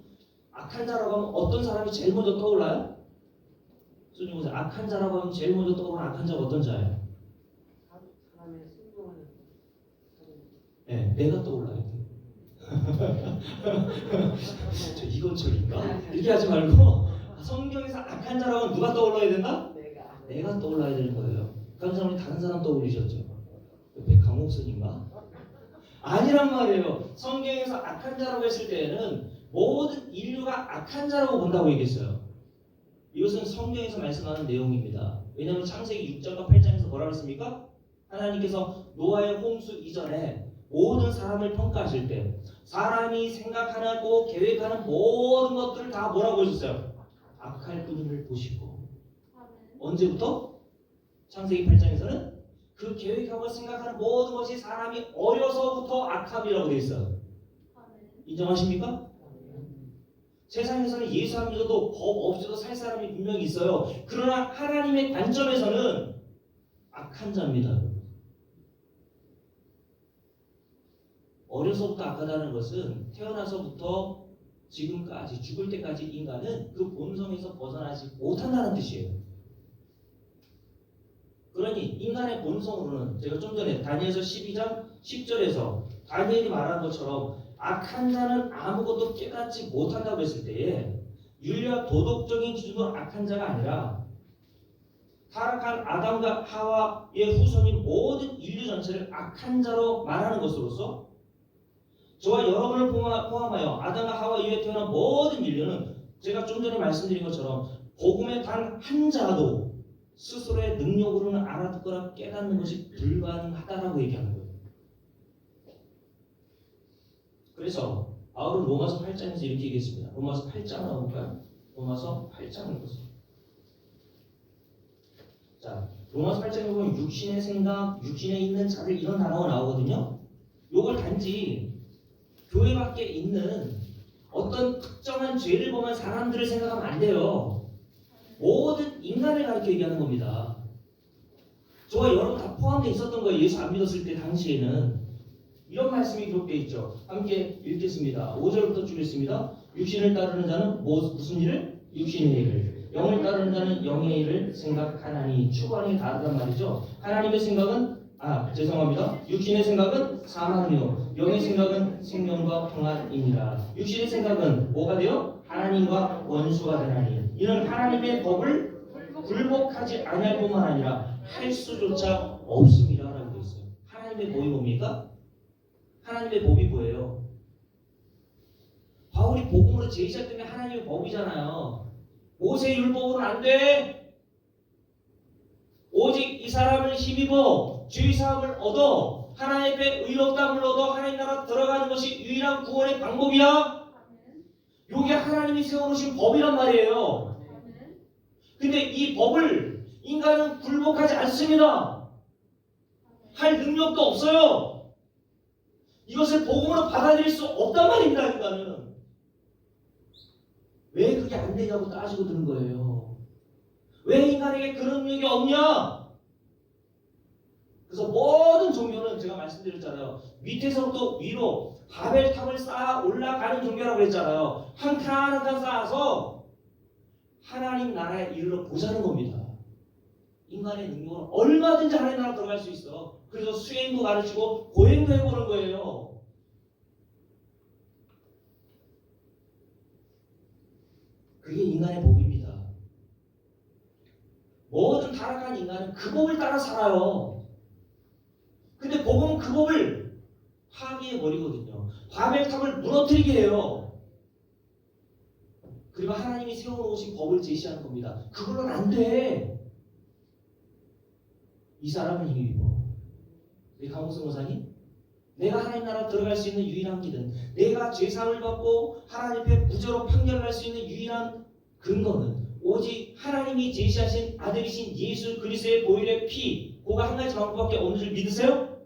Speaker 2: 악한 자라고 하면 어떤 사람이 제일 먼저 떠올라요? 손님 보세요. 악한 자라고 하면 제일 먼저 떠오르는 악한 자가 어떤 자예요?
Speaker 1: 사람의 순종하는
Speaker 2: 네, 내가 떠올라야 돼. 저 이건철인가? 이렇게 하지 말고 성경에서 악한 자라고 하면 누가 떠올라야 된다? 내가 떠올라야 되는 거예요. 그 사람이 다른 사람 떠올리셨죠? 옆에 강옥선인가? 아니란 말이에요. 성경에서 악한 자라고 했을 때에는 모든 인류가 악한 자라고 본다고 얘기했어요. 이것은 성경에서 말씀하는 내용입니다. 왜냐하면 창세기 6장과 8장에서 뭐라고 했습니까? 하나님께서 노아의 홍수 이전에 모든 사람을 평가하실 때 사람이 생각하고 계획하는 모든 것들을 다 뭐라고 보셨어요? 악할 뿐임을 보시고 언제부터? 창세기 8장에서는 그 계획하고 생각하는 모든 것이 사람이 어려서부터 악함이라고 되어 있어요. 인정하십니까? 세상에서는 예수 안 믿어도 법 없이도 살 사람이 분명히 있어요. 그러나 하나님의 관점에서는 악한 자입니다. 어려서부터 악하다는 것은 태어나서부터 지금까지 죽을 때까지 인간은 그 본성에서 벗어나지 못한다는 뜻이에요. 그러니 인간의 본성으로는 제가 좀 전에 다니엘서 12장 10절에서 다니엘이 말한 것처럼 악한 자는 아무것도 깨닫지 못한다고 했을 때에 윤리와 도덕적인 기준으로 악한 자가 아니라 타락한 아담과 하와의 후손인 모든 인류 전체를 악한 자로 말하는 것으로서 저와 여러분을 포함하여 아담과 하와 이후에 태어난 모든 인류는 제가 좀 전에 말씀드린 것처럼 복음의 단 한 자도 스스로의 능력으로는 알아듣거나 깨닫는 것이 불가능하다라고 얘기하는 거예요. 그래서 바울은 로마서 8장에서 이렇게 얘기했습니다. 로마서 8장 나올까요? 로마서 8장을 보세요. 자, 로마서 8장에 보면 육신의 생각, 육신에 있는 자들 이런 단어가 나오거든요. 요걸 단지 교회 밖에 있는 어떤 특정한 죄를 범한 사람들을 생각하면 안 돼요. 모든 인간을 가리켜 얘기하는 겁니다. 저와 여러분 다 포함되어 있었던 거예요. 예수 안 믿었을 때 당시에는. 이런 말씀이 기록되어 있죠. 함께 읽겠습니다. 5절부터 쭉 읽습니다. 육신을 따르는 자는 무슨 일을? 육신의 일을. 영을 따르는 자는 영의 일을 생각하나니. 추구하는 게 다르단 말이죠. 하나님의 생각은 죄송합니다. 육신의 생각은 사망이요 영의 생각은 생명과 평안이니라. 육신의 생각은 뭐가 돼요? 하나님과 원수가 되나니 이는 하나님의 법을 굴복하지 아니할 뿐만 아니라 할 수조차 없습니다 라고 되어 있어요. 하나님의 법이 뭡니까? 하나님의 법이 뭐예요? 바울이 복음으로 제시했던 게 하나님의 법이잖아요. 모세 율법으로는 안 돼. 오직 이 사람을 힘입어 죄 사함을 얻어 하나님 앞에 의롭다함을 얻어 하나님 나라 들어가는 것이 유일한 구원의 방법이야. 이게 하나님이 세워놓으신 법이란 말이에요. 근데 이 법을 인간은 굴복하지 않습니다. 할 능력도 없어요. 이것을 복음으로 받아들일 수 없단 말입니다. 인간은. 왜 그게 안 되냐고 따지고 드는 거예요. 왜 인간에게 그런 능력이 없냐? 그래서 모든 종교는 제가 말씀드렸잖아요. 밑에서부터 위로 바벨탑을 쌓아 올라가는 종교라고 했잖아요. 한 칸 한 칸 쌓아서 하나님 나라에 이르러 보자는 겁니다. 인간의 능력은 얼마든지 하나님 나라 들어갈 수 있어. 그래서 수행도 가르치고 고행도 해보는 거예요. 그게 인간의 법입니다. 모든 타락한 인간은 그 법을 따라 살아요. 근데 복음은 그 법을 파괴해버리거든요. 바벨탑을 무너뜨리게 해요. 그리고 하나님이 세워놓으신 법을 제시하는 겁니다. 그걸로는 안 돼. 이 사람은 힘입어. 우리 강호승 목사님, 내가 하나님 나라 들어갈 수 있는 유일한 길은, 내가 죄사함을 받고 하나님 앞에 무죄로 판결할 수 있는 유일한 근거는 오직 하나님이 제시하신 아들이신 예수 그리스도의 보혈의 피, 그가 한 가지 방법밖에 없는 줄 믿으세요?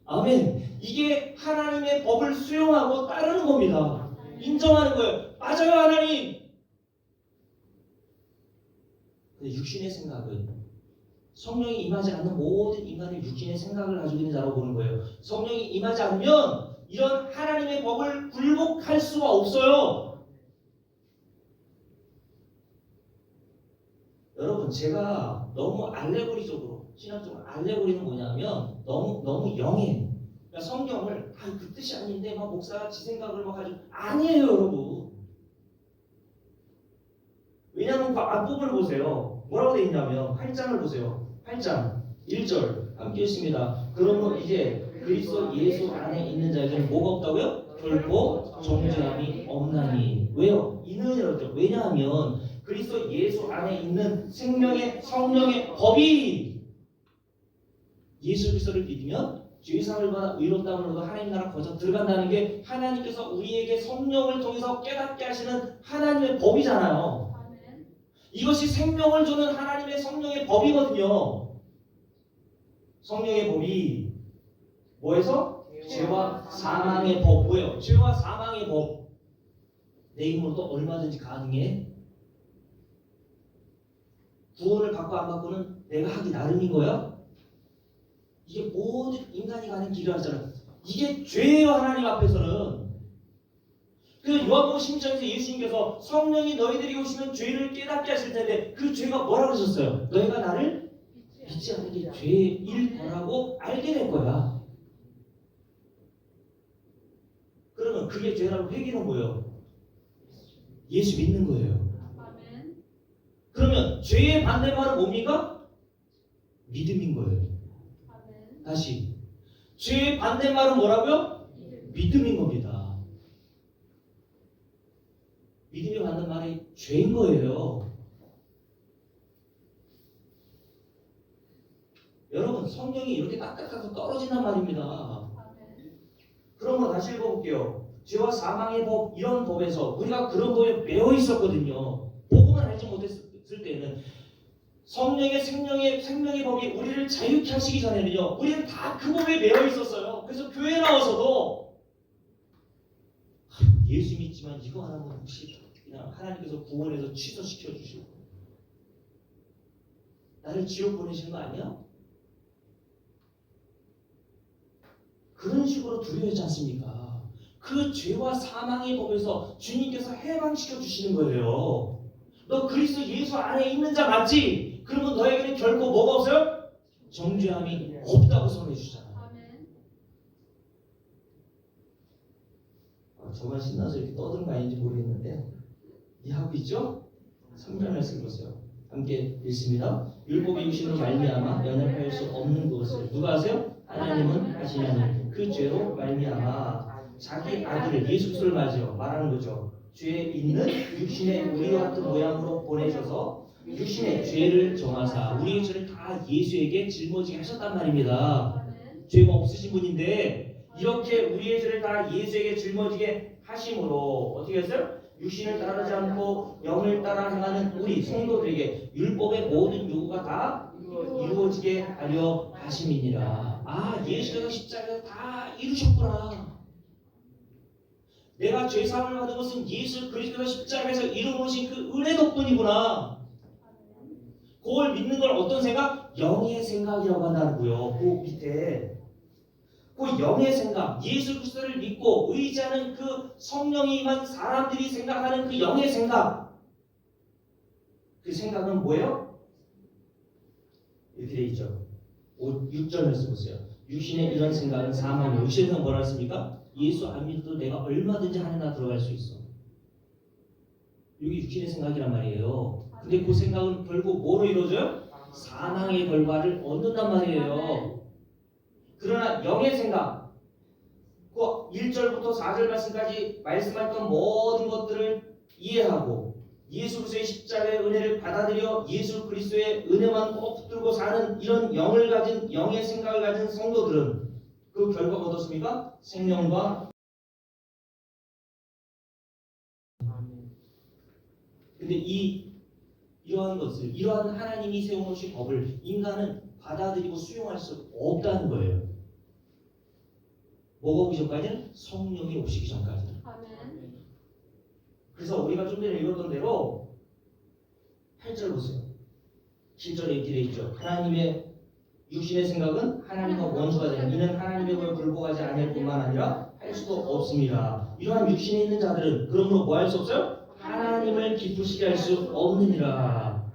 Speaker 2: 아멘. 이게 하나님의 법을 수용하고 따르는 겁니다. 인정하는 거예요. 맞아요, 하나님. 근데 육신의 생각은 성령이 임하지 않는 모든 인간의 육신의 생각을 가지고 있는 자라고 보는 거예요. 성령이 임하지 않으면 이런 하나님의 법을 굴복할 수가 없어요. 여러분, 제가 너무 알레고리적으로, 신학적으로 알레고리는 뭐냐면 너무 영해. 그러니까 성경을 그 뜻이 아닌데 막 목사가 지 생각을 막 가지고, 아니에요, 여러분. 왜냐하면 그 앞부분을 보세요. 뭐라고 되어 있냐면 8장을 보세요. 8장 1절 함께 읽습니다. 그러므로 이제 그리스도 예수 안에 있는 자에게는 뭐가 없다고요? 결코 정죄함이 없나니. 왜요? 이는 이렇죠. 왜냐하면 그리스도 예수 안에 있는 생명의 성령의 법이, 예수 그리스도를 믿으면 죄사함을 받아 의롭다함을 얻어 하나님 나라 거저 들어간다는 게 하나님께서 우리에게 성령을 통해서 깨닫게 하시는 하나님의 법이잖아요. 이것이 생명을 주는 하나님의 성령의 법이거든요. 성령의 법이 뭐에서? 죄와 사망의 법. 뭐예요? 죄와 사망의 법. 내 힘으로 또 얼마든지 가능해? 구원을 받고 안 받고는 내가 하기 나름인 거야? 이게 모든 인간이 가는 길이라잖아요. 이게 죄예요, 하나님 앞에서는. 그 요한복음 16장에서 예수님께서 성령이 너희들이 오시면 죄를 깨닫게 하실 텐데 그 죄가 뭐라고 그러셨어요? 너희가 나를 믿지 않는 게 죄일 거라고 알게 될 거야. 그러면 그게 죄라고 회개는 뭐예요? 예수 믿는 거예요. 그러면 죄의 반대말은 뭡니까? 믿음인 거예요. 다시 죄의 반대말은 뭐라고요? 믿음인 겁니다. 믿음이 반대말이 죄인 거예요. 여러분 성령이 이렇게 딱딱하게 떨어진단 말입니다. 그럼 다시 읽어볼게요. 죄와 사망의 법 이런 법에서 우리가 그런 법에 매여 있었거든요. 복음을 알지 못했을 때는 성령의 생명의 법이 우리를 자유케 하시기 전에는요. 우리는 다 그 법에 매여 있었어요. 그래서 교회 나와서도 예수 믿지만 이거 안 하면 혹시 그냥 하나님께서 구원해서 취소시켜 주시고 나를 지옥 보내시는 거 아니야? 그런 식으로 두려워하지 않습니까? 그 죄와 사망의 법에서 주님께서 해방시켜 주시는 거예요. 너 그리스도 예수 안에 있는 자 맞지? 그러면 너에게는 결코 뭐가 없어요? 정죄함이 없다고 선언해 주잖아요. 정말 신나서 이렇게 떠드는 거 아닌지 모르겠는데 이해하고 있죠? 성경 말씀 보세요. 함께 읽습니다. 율법의 육신으로 말미암아 연약할 수 없는 것을 누가 하세요? 하나님은 하시나니 그 죄로 말미암아 자기 아들을 예수 그리스도를 맞이요 말하는 거죠. 죄에 있는 육신의 우리와 같은 모양으로 보내셔서 육신의 죄를 정하사 우리의 죄를 다 예수에게 짊어지게 하셨단 말입니다. 죄가 없으신 분인데 이렇게 우리의 죄를 다 예수에게 짊어지게 하심으로 어떻게 했어요? 육신을 따르지 않고 영을 따라 행하는 우리 성도들에게 율법의 모든 요구가 다 이루어지게 하려 하심이니라. 아, 예수께서 십자가에서 다 이루셨구나. 내가 죄사함을 받은 것은 예수 그리스도가 십자가에서 이루어진 그 은혜 덕분이구나. 그걸 믿는 걸 어떤 생각? 영의 생각이라고 한다고요. 그 밑에 그 영의 생각, 예수 그리스도를 믿고 의지하는 그 성령이 임한 사람들이 생각하는 그 영의 생각, 그 생각은 뭐예요? 이렇게 돼 있죠. 6절 말씀 보세요. 육신의 이런 생각은 사망이에요. 육신의 생각은 뭐라 했습니까? 예수 안 믿어도 내가 얼마든지 하늘나라 들어갈 수 있어. 이게 육신의 생각이란 말이에요. 근데 그 생각은 결국 뭐로 이루어져요? 사망의 결과를 얻는단 말이에요. 그러나 영의 생각, 그 1절부터 4절 말씀까지 말씀했던 모든 것들을 이해하고 예수 그리스도의 십자가의 은혜를 받아들여 예수 그리스도의 은혜만 꼭 붙들고 사는 이런 영을 가진 영의 생각을 가진 성도들은 그 결과가 어떻습니까? 생명과 근데 이러한 것을 이러한 하나님이 세워놓으신 법을 인간은 받아들이고 수용할 수 없다는 거예요. 뭐가 오기 전까지는? 성령이 오시기 전까지는. 그래서 우리가 좀 전에 읽었던 대로 8절 보세요. 7절에 이렇게 되어 있죠. 하나님의 육신의 생각은 하나님과 원수가 되는 이는 하나님의 법에 굴복하지 않을 뿐만 아니라 할 수도 없습니다. 이러한 육신에 있는 자들은 그러므로 뭐 할 수 없어요? 하나님을 기쁘시게 할 수 없느니라.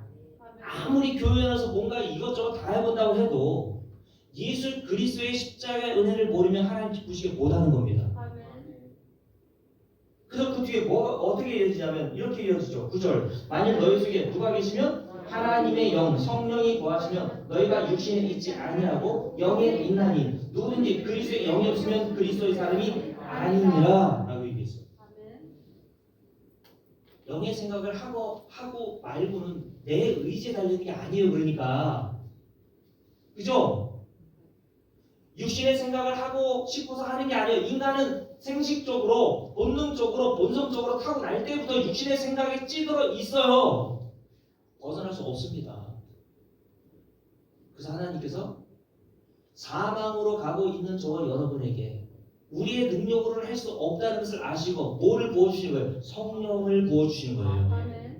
Speaker 2: 아무리 교회 안에서 뭔가 이것저것 다 해본다고 해도 예수 그리스도의 십자가의 은혜를 모르면 하나님 기쁘시게 못하는 겁니다. 그래서 그 뒤에 뭐가 어떻게 이어지냐면 이렇게 이어지죠. 9절 만일 너희 속에 누가 계시면 하나님의 영 성령이 거하시면 너희가 육신에 있지 아니하고 영에 있나니 누구든지 그리스도의 영이 없으면 그리스도의 사람이 아니니라 라고 얘기했어요. 영의 생각을 하고 말고는 내 의지에 달리는 게 아니에요. 그러니까 그죠? 육신의 생각을 하고 싶어서 하는 게 아니에요. 인간은 생식적으로 본능적으로 본성적으로 타고날 때부터 육신의 생각에 찌들어 있어요. 벗어날 수 없습니다. 그래서 하나님께서 사망으로 가고 있는 저와 여러분에게 우리의 능력으로는 할 수 없다는 것을 아시고 뭐를 부어주시는 거예요? 성령을 부어주시는 거예요.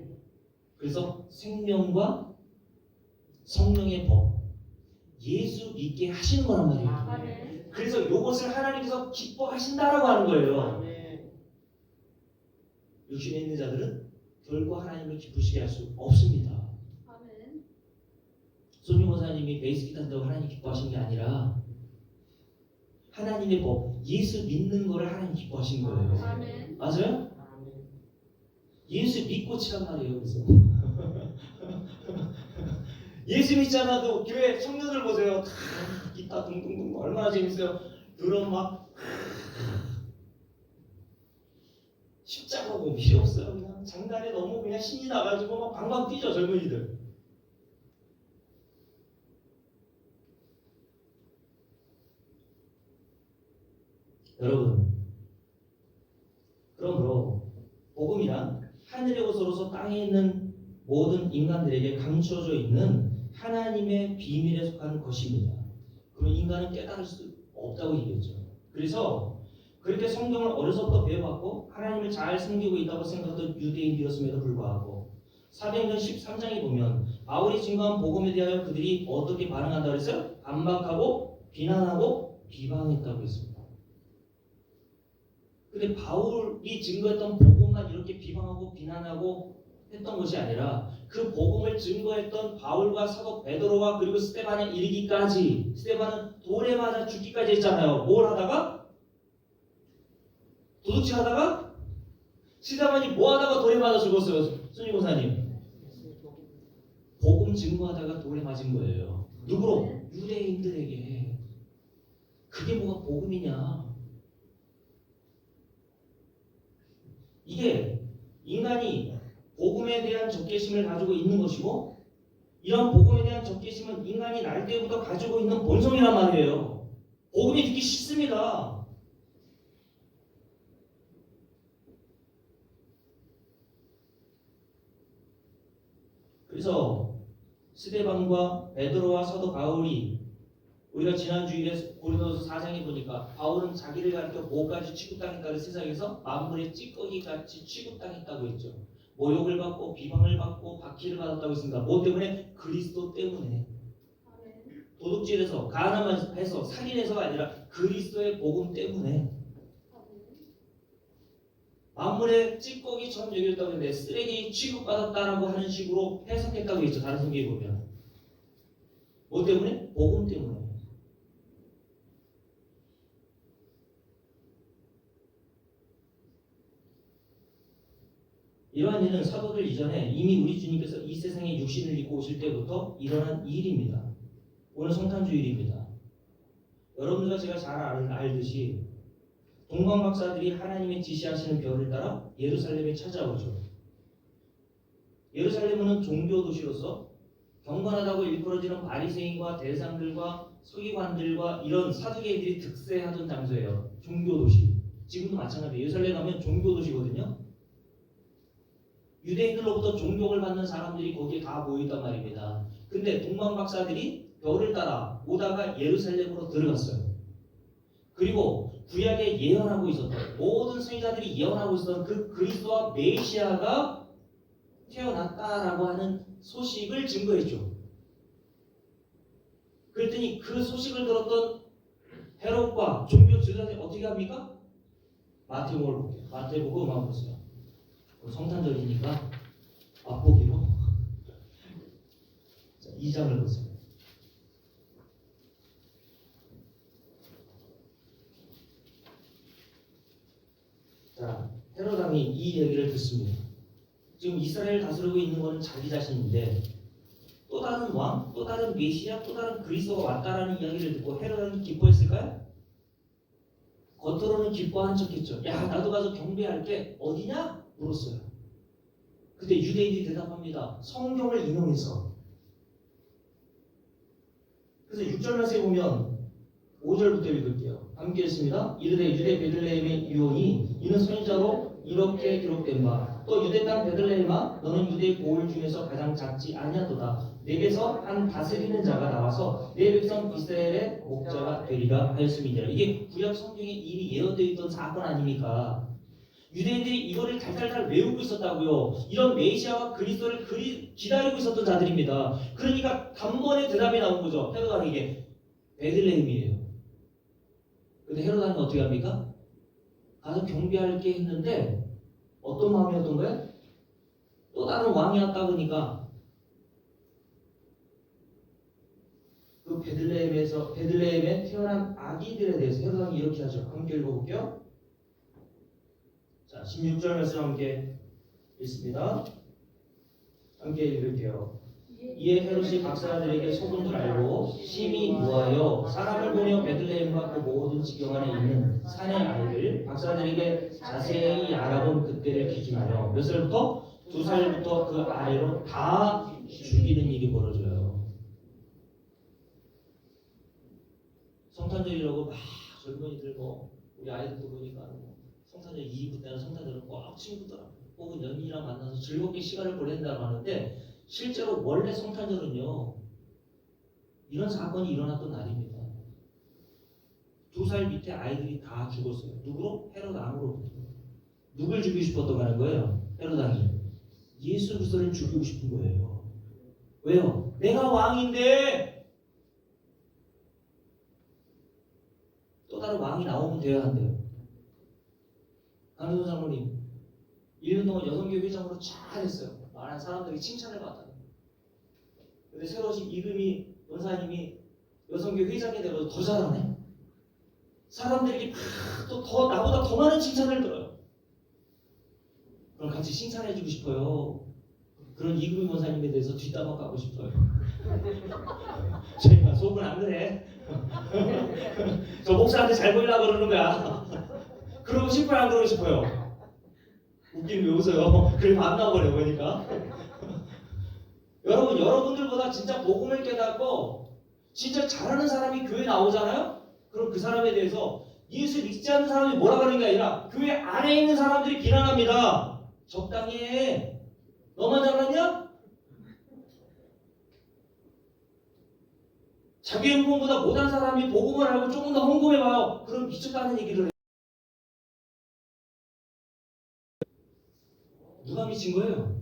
Speaker 2: 그래서 생명과 성령의 법 예수 믿게 하시는 거란 말이에요. 그래서 이것을 하나님께서 기뻐하신다라고 하는 거예요. 육신에 있는 자들은 결코 하나님을 기쁘시게 할 수 없습니다.
Speaker 3: 아멘.
Speaker 2: 손님 목사님이 베이스 기타 한다고 하나님 기뻐하신 게 아니라 하나님의 법, 예수 믿는 거를 하나님 기뻐하신 거예요.
Speaker 3: 아멘.
Speaker 2: 맞아요?
Speaker 1: 아멘.
Speaker 2: 예수 믿고 치란 말이에요. 그래서 예수 믿잖아도 교회 청년들 보세요. 다 기타 둥둥둥 얼마나 재밌어요. 드럼 막 십자가 뭐 필요 없어요. 그냥 장단에 너무 그냥 신이 나가지고 막 방방 뛰죠 젊은이들. 여러분, 그러므로 복음이란 하늘의 옷으로서 땅에 있는 모든 인간들에게 감춰져 있는 하나님의 비밀에 속한 것입니다. 그럼 인간은 깨달을 수 없다고 얘기했죠. 그래서 그렇게 성경을 어려서부터 배워왔고 하나님을 잘 섬기고 있다고 생각했던 유대인들이었음에도 불구하고 사도행전 13장에 보면 바울이 증거한 복음에 대하여 그들이 어떻게 반응한다고 했어요? 반박하고 비난하고 비방했다고 했습니다. 근데 바울이 증거했던 복음만 이렇게 비방하고 비난하고 했던 것이 아니라 그 복음을 증거했던 바울과 사도 베드로와 그리고 스데반에 이르기까지, 스데반은 돌에 맞아 죽기까지 했잖아요. 뭘 하다가? 도둑질 하다가? 스데반이 뭐 하다가 돌에 맞아 죽었어요? 손님 고사님. 복음 증거하다가 돌에 맞은 거예요. 누구로? 유대인들에게. 그게 뭐가 복음이냐? 이게 인간이 복음에 대한 적개심을 가지고 있는 것이고 이런 복음에 대한 적개심은 인간이 날 때부터 가지고 있는 본성이란 말이에요. 복음이 듣기 싫습니다. 그래서 스데반과 베드로와 사도 바울이 우리가 지난 주일에 고린도서 4장에 보니까 바울은 자기를 가리켜 뭐까지 취급당했다를 세상에서 만물의 찌꺼기같이 취급당했다고 했죠. 모욕을 받고 비방을 받고 박해를 받았다고 했습니다. 뭐 때문에? 그리스도 때문에. 도둑질해서 가난만 해서 살인해서가 아니라 그리스도의 복음 때문에. 만물의 찌꺼기처럼 여겼다고 했는데 쓰레기 취급받았다라고 하는 식으로 해석했다고 했죠. 다른 성경에 보면. 뭐 때문에? 복음 때문에. 이러한 일은 사도들 이전에 이미 우리 주님께서 이 세상에 육신을 입고 오실 때부터 일어난 일입니다. 오늘 성탄주일입니다. 여러분들과 제가 잘 알듯이 동방 박사들이 하나님의 지시하시는 별을 따라 예루살렘에 찾아오죠. 예루살렘은 종교 도시로서 경건하다고 일컬어지는 바리새인과 대상들과 서기관들과 이런 사두개인들이 득세하던 장소예요. 종교 도시. 지금도 마찬가지예요. 예루살렘 가면 종교 도시거든요. 유대인들로부터 존경을 받는 사람들이 거기에 다 모여있단 말입니다. 근데 동방 박사들이 별을 따라 오다가 예루살렘으로 들어갔어요. 그리고 구약에 예언하고 있었던 모든 선지자들이 예언하고 있었던 그 그리스도와 메시아가 태어났다라고 하는 소식을 증거했죠. 그랬더니 그 소식을 들었던 헤롯과 종교 지도자들이 어떻게 합니까? 마태복음을 볼게요. 마태복음 보세요. 성탄절이니까 맛보기로 2장을 보세요. 자, 헤롯 왕이 이 얘기를 듣습니다. 지금 이스라엘 다스리고 있는 것은 자기 자신인데 또 다른 왕, 또 다른 메시아, 또 다른 그리스도가 왔다라는 이야기를 듣고 헤롯 왕이 기뻐했을까요? 겉으로는 기뻐한 척했죠. 야, 나도 가서 경배할게. 어디냐? 물었어요. 근데 유대인들이 대답합니다. 성경을 인용해서. 그래서 6절 말씀에 보면 5절부터 읽을게요. 함께 했습니다. 이르되 유대 베들레헴의 유언이 이는 선지자로 이렇게 기록된 바 또 유대 땅 베들레헴아 너는 유대의 고을 중에서 가장 작지 아니하도다. 내게서 한 다스리는 자가 나와서 내 백성 이스라엘의 목자가 되리라 하였음이니라. 이게 구약 성경에 이미 예언되어 있던 사건 아닙니까? 유대인들이 이거를 달달달 외우고 있었다고요. 이런 메시아와 그리스도를 기다리고 있었던 자들입니다. 그러니까 단번에 대답이 나온 거죠. 헤롯 왕에게 베들레헴이에요. 근데 헤롯 왕은 어떻게 합니까? 가서 경배할게 했는데 어떤 마음이었던 거예요? 또 다른 왕이 왔다 보니까 그 베들레헴에 태어난 아기들에 대해서 헤롯 왕이 이렇게 하죠. 함께 읽어볼게요. 자, 16절 말씀 함께 읽습니다. 함께 읽을게요. 이에 헤롯이 박사들에게 소문을 알고 심히 노하여 사람을 보내어 베들레헴과 그 모든 지경 안에 있는 산의 아이를 박사들에게 자세히 알아본 그때를 기준하여 몇 살부터? 2살부터 그 아래로 다 죽이는 일이 벌어져요. 성탄절이라고 막 젊은이들 우리 아이들도 보니까 성탄절 2부 때는 성탄절은 꼭 친구들 혹은 연인이랑 만나서 즐겁게 시간을 보낸다고 하는데 실제로 원래 성탄절은요 이런 사건이 일어났던 날입니다. 2살 밑에 아이들이 다 죽었어요. 누구로? 헤롯 왕으로부터. 누굴 죽이고 싶었던 하는 거예요? 헤롯 왕이 예수 그리스도를 죽이고 싶은 거예요. 왜요? 내가 왕인데 또 다른 왕이 나오면 돼야 한대요. 강효선 장로님 1년 동안 여성교회 회장으로 잘했어요. 많은 사람들이 칭찬을 받아요. 근데 새로운 이금희 원사님이 여성교회 회장이 되고 더 잘하네. 사람들이 또 더 나보다 더 많은 칭찬을 들어요. 그럼 같이 칭찬해주고 싶어요. 그런 이금희 원사님에 대해서 뒷담화 까고 싶어요. 저희가 속은 안 그래. 저 목사한테 잘 보이려고 그러는 거야. 그러고 싶어요, 안 그러고 싶어요? 웃기는 왜 웃어요? 그래 만나버려 보니까. 여러분들보다 진짜 복음을 깨닫고 진짜 잘하는 사람이 교회 나오잖아요? 그럼 그 사람에 대해서 예수 믿지 않는 사람이 뭐라 그러는 게 아니라 교회 안에 있는 사람들이 비난합니다. 적당히 해. 너만 잘났냐? 자기 행복보다 못한 사람이 복음을 알고 조금 더 헌금해봐요. 그럼 미쳤다는 얘기를 해요. 누가 미친 거예요?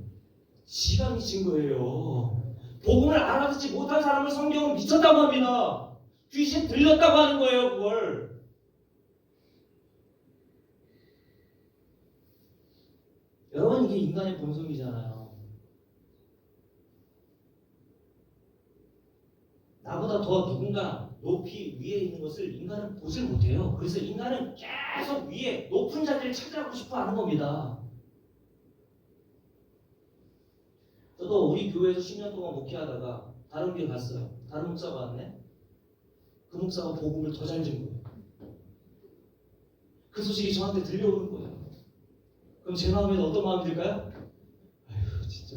Speaker 2: 지가 미친 거예요. 복음을 알아듣지 못한 사람을 성경은 미쳤다고 합니다. 귀신 들렸다고 하는 거예요, 그걸. 여러분, 이게 인간의 본성이잖아요. 나보다 더 누군가 높이 위에 있는 것을 인간은 보질 못해요. 그래서 인간은 계속 위에 높은 자리를 차지하고 싶어 하는 겁니다. 저도 우리 교회에서 10년 동안 목회하다가 다른 교회 갔어요. 다른 목사가 왔네. 그 목사가 복음을 더 잘 준 거예요. 그 소식이 저한테 들려오는 거예요. 그럼 제 마음에는 어떤 마음이 들까요? 아휴 진짜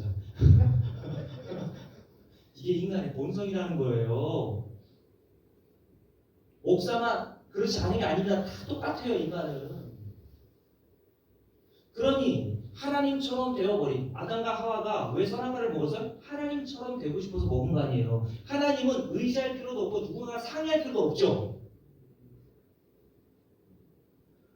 Speaker 2: 이게 인간의 본성이라는 거예요. 목사만 그렇지 않은 게 아니라 다 똑같아요, 인간은. 그러니 하나님처럼 되어버린 아담과 하와가 왜 선악과를 먹었어요? 하나님처럼 되고 싶어서 먹은 거 아니에요. 하나님은 의지할 필요도 없고 누군가 상의할 필요도 없죠.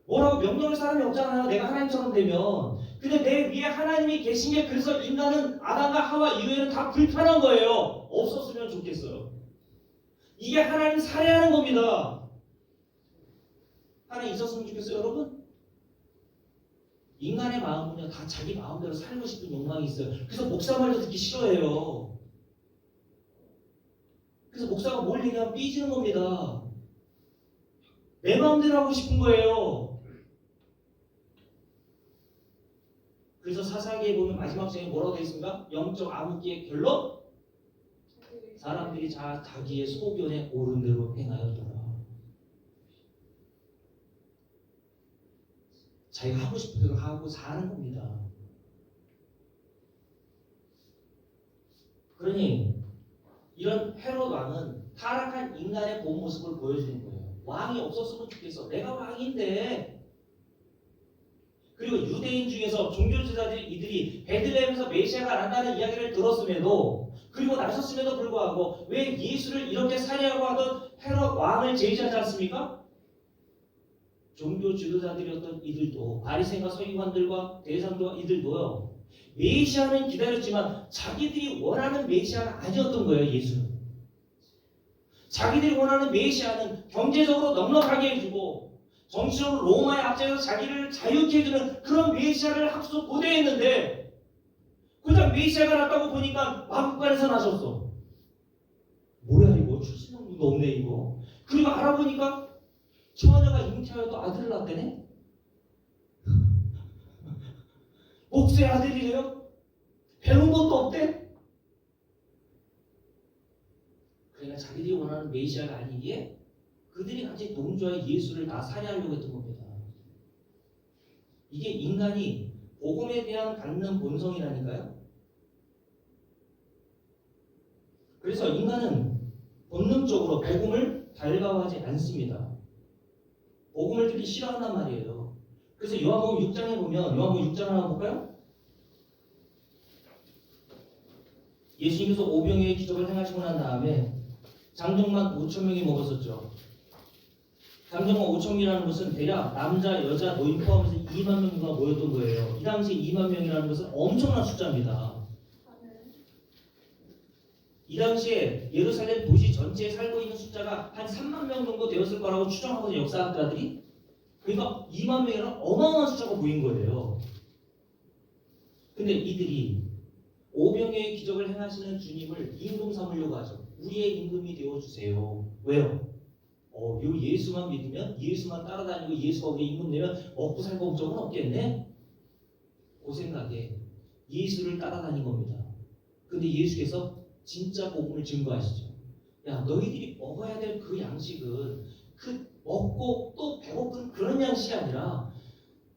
Speaker 2: 뭐라고 명령할 사람이 없잖아요. 내가 하나님처럼 되면. 근데 내 위에 하나님이 계신 게 그래서 인간은 아담과 하와 이외에는 다 불편한 거예요. 없었으면 좋겠어요. 이게 하나님 살해하는 겁니다. 하나님 있었으면 좋겠어요, 여러분? 인간의 마음은요, 다 자기 마음대로 살고 싶은 욕망이 있어요. 그래서 목사 말도 듣기 싫어해요. 그래서 목사가 뭘 얘기하면 삐지는 겁니다. 내 마음대로 하고 싶은 거예요. 그래서 사사기에 보면 마지막 장에 뭐라고 되어 있습니까? 영적 암흑기의 결론? 사람들이 자기의 소견에 옳은 대로 행하였더라. 자기가 하고 싶은 대로 하고 사는 겁니다. 그러니 이런 헤롯 왕은 타락한 인간의 본 모습을 보여주는 거예요. 왕이 없었으면 좋겠어. 내가 왕인데. 그리고 유대인 중에서 종교지도자들이 이들이 베들레헴에서 메시아가 난다는 이야기를 들었음에도 그리고 나섰음에도 불구하고 왜 예수를 이렇게 살해하고 하던 헤롯 왕을 제지하지 않습니까? 종교 지도자들이었던 이들도 바리새인과 서기관들과 대장들과 이들도요. 메시아는 기다렸지만 자기들이 원하는 메시아는 아니었던 거예요. 예수는. 자기들이 원하는 메시아는 경제적으로 넉넉하게 해주고 정치적으로 로마의 압제에서 자기를 자유케 해주는 그런 메시아를 학수 고대했는데 그냥 메시아가 났다고 보니까 마국간에서 나셨어. 뭐야 이거 출신명도 없네 이거. 그리고 알아보니까 처녀가 잉태하여도 아들을 낳았대네. 목수의 아들이래요. 배운 것도 없대. 그러니까 자기들이 원하는 메시아가 아니기에 그들이 같이 동조하여 예수를 다 살해하려고 했던 겁니다. 이게 인간이 복음에 대한 갖는 본성이라니까요. 그래서 인간은 본능적으로 복음을 달가워하지 않습니다. 복음을 듣기 싫어한단 말이에요. 그래서 요한복음 6장에 보면 요한복음 6장 하나 볼까요? 예수님께서 오병이어의 기적을 행하시고 난 다음에 장정만 5,000명이 먹었었죠. 장정만 5,000명이라는 것은 대략 남자, 여자, 노인 포함해서 2만 명가 모였던 거예요. 이 당시 2만 명이라는 것은 엄청난 숫자입니다. 이 당시에 예루살렘 도시 전체에 살고 있는 숫자가 한 3만 명 정도 되었을 거라고 추정하거든요. 역사학자들이. 그러니까 2만 명이라는 어마어마한 숫자가 보인 거예요. 근데 이들이 오병이어의 기적을 행하시는 주님을 임금 삼으려고 하죠. 우리의 임금이 되어주세요. 왜요? 요 예수만 믿으면, 예수만 따라다니고 예수가 우리 임금 되면 먹고 살 걱정은 없겠네? 그 생각에 예수를 따라다닌 겁니다. 근데 예수께서 진짜 복음을 증거하시죠. 야, 너희들이 먹어야 될 그 양식은 그 먹고 또 배고픈 그런 양식이 아니라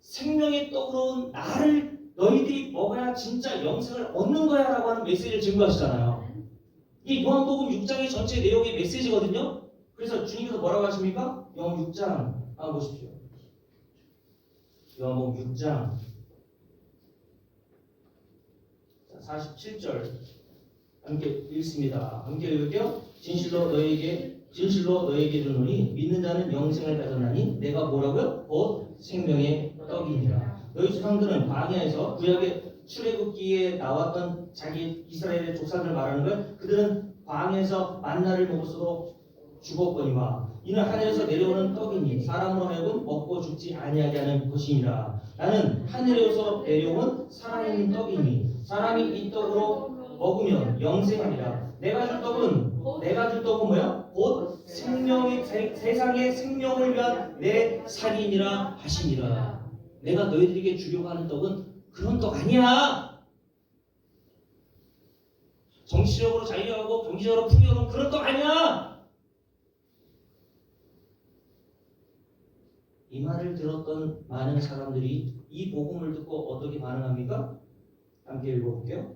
Speaker 2: 생명의 떡으로 온 나를 너희들이 먹어야 진짜 영생을 얻는 거야 라고 하는 메시지를 증거하시잖아요. 이게 요한복음 6장의 전체 내용의 메시지거든요. 그래서 주님께서 뭐라고 하십니까? 요한복음 6장 한번 보십시오. 요한복음 6장 47절 함께 읽습니다. 함께 읽을게요. 진실로 너에게 이르노니 믿는 자는 영생을 가졌나니 내가 뭐라고요? 곧 생명의 떡이니라. 너희 조상들은 광야에서 구약의 출애굽기에 나왔던 자기 이스라엘의 족상을 말하는 걸 그들은 광야에서 만나를 먹었어도 죽었거니와 이는 하늘에서 내려오는 떡이니 사람으로 하여금 먹고 죽지 아니하게 하는 것이니라. 나는 하늘에서 내려온 살아있는 떡이니 사람이 이 떡으로 먹으면 영생하리라. 내가 줄 떡은 뭐야? 곧 세상의 생명을 위한 내 살이니라 하시니라. 내가 너희들에게 주려고 하는 떡은 그런 떡 아니야. 정치적으로 자유하고 경제적으로 풍요로운 그런 떡 아니야. 이 말을 들었던 많은 사람들이 이 복음을 듣고 어떻게 반응합니까? 함께 읽어볼게요.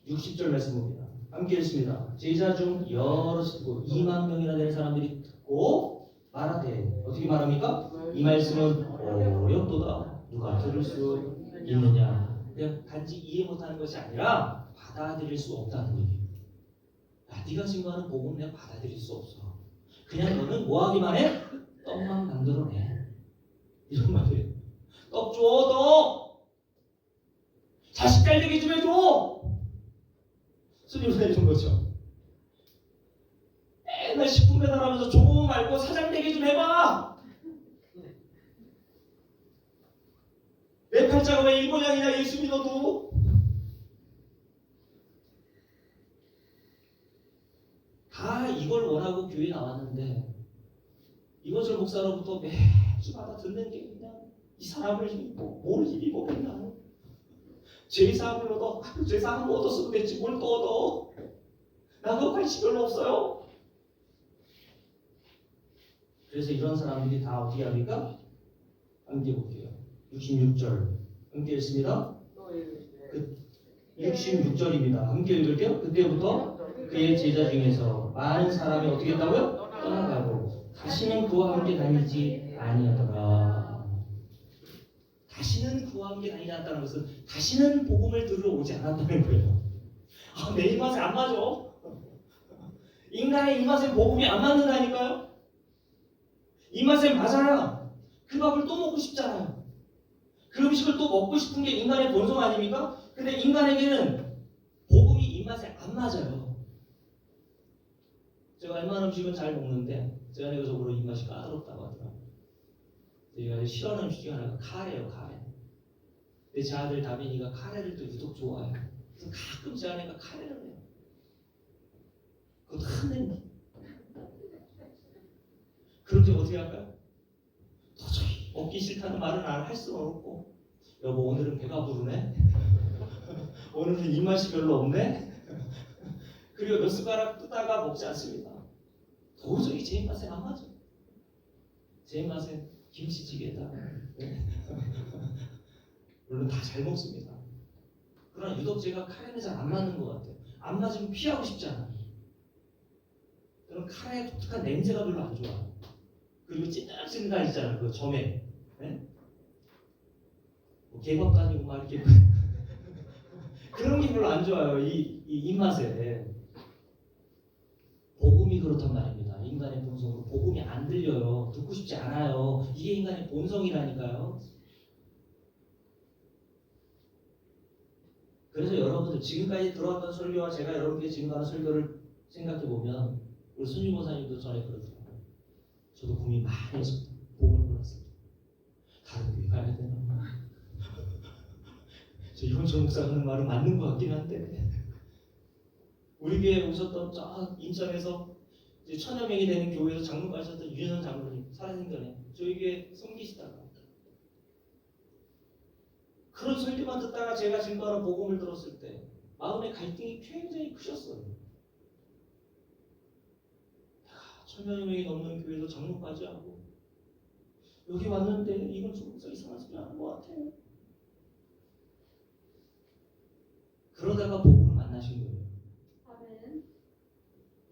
Speaker 2: 60절 말씀 봅니다. 함께 읽습니다. 제자 중 여러 2만 명이나 되는 사람들이 듣고 말하되 어떻게 말합니까? 이 말씀은 어렵도다. 누가 들을 수 있느냐. 그냥 단지 이해 못하는 것이 아니라 받아들일 수 없다는 거예요. 야, 네가 증거하는 복음 내가 받아들일 수 없어. 그냥 너는 뭐하기만 해? 떡만 만들어내. 이런 말이에요. 떡 줘, 떡! 자식 잘 되게 좀 해줘! 스님은 이런 거죠. 맨날 식품 배달하면서 조금 말고 사장 되게 좀 해봐! 내 팔자가 왜 이 모양이냐 예수 믿어도? 다 이걸 원하고 교회 나왔는데 이것을 목사로부터 매주마다 듣는 게 그냥 이 사람을 힘입고 뭘 힘입고 맨날 죄사함을 얻어. 죄사함 뭐 얻었으면 됐지 뭘 또 얻어. 나 그거 관심 별로 없어요. 그래서 이런 사람들이 다 어떻게 합니까? 함께 볼게요. 66절 함께 읽습니다. 66절입니다. 함께 읽을게요. 그때부터 그의 제자 중에서 많은 사람이 어떻게 했다고요? 떠나가고 다시는 그와 함께 다니지 아니하더라. 다시는 그와 함께 다니지 않았다는 것은 다시는 복음을 들으러 오지 않았다는 거예요. 내 입맛에 안 맞아. 인간의 입맛에 복음이 안 맞는다니까요. 입맛에 맞아야 그 밥을 또 먹고 싶잖아요. 그 음식을 또 먹고 싶은 게 인간의 본성 아닙니까? 근데 인간에게는 복음이 입맛에 안 맞아요. 제가 웬만한 음식은 잘 먹는데 제가 내가적으로 입맛이 까다롭다고 하더라고요. 제가 싫어하는 음식 중에 하나가 카레예요, 카레. 근데 제 아들 다빈이가 카레를 또 유독 좋아해요. 그래서 가끔 제 아내가 카레를 해요. 그것도 한 냄비. 그럴 때 어떻게 할까요? 도저히 먹기 싫다는 말은 할 수는 없고, 여보 오늘은 배가 부르네? 오늘은 입맛이 별로 없네? 그리고 몇 숟가락 뜯다가 먹지 않습니다. 도저히 제 입맛에 안 맞아. 제 입맛에 김치찌개다. 물론 다 잘 먹습니다. 그러나 유독 제가 카레는 잘 안 맞는 것 같아요. 안 맞으면 피하고 싶지 않아요. 저는 카레의 독특한 냄새가 별로 안 좋아요. 그리고 찐득찐득한 있잖아요. 그 점에. 네? 뭐 개밥도 아니고 막 이렇게 그런 게 별로 안 좋아요. 이 입맛에. 복음이 그렇단 말입니다. 인간의 본성으로 복음이 안 들려요. 듣고 싶지 않아요. 이게 인간의 본성이라니까요. 그래서 여러분들 지금까지 들어왔던 설교와 제가 여러분께 지금 하는 설교를 생각해 보면 우리 순주 목사님도 전에 그러더라고요. 저도 고민 많이 해서 복음을 몰랐어요. 다른 교회 가야 되나? 저 이혼철 목사 하는 말은 맞는 것 같긴 한데 우리 교회에 오셨던 저 인천에서 이제 1000여 명이 되는 교회에서 장로 가셨던 유현선 장로님 살아생전 전에 저희 교회 섬기시다가 그런 설교만 듣다가 제가 지금 하는 복음을 들었을 때 마음의 갈등이 굉장히 크셨어요. 1000여 명이 넘는 교회에서 장로까지 하고 여기 왔는데 이건 좀 이상한 소리 하는 것 같아요. 그러다가 복음을 만나신 거예요.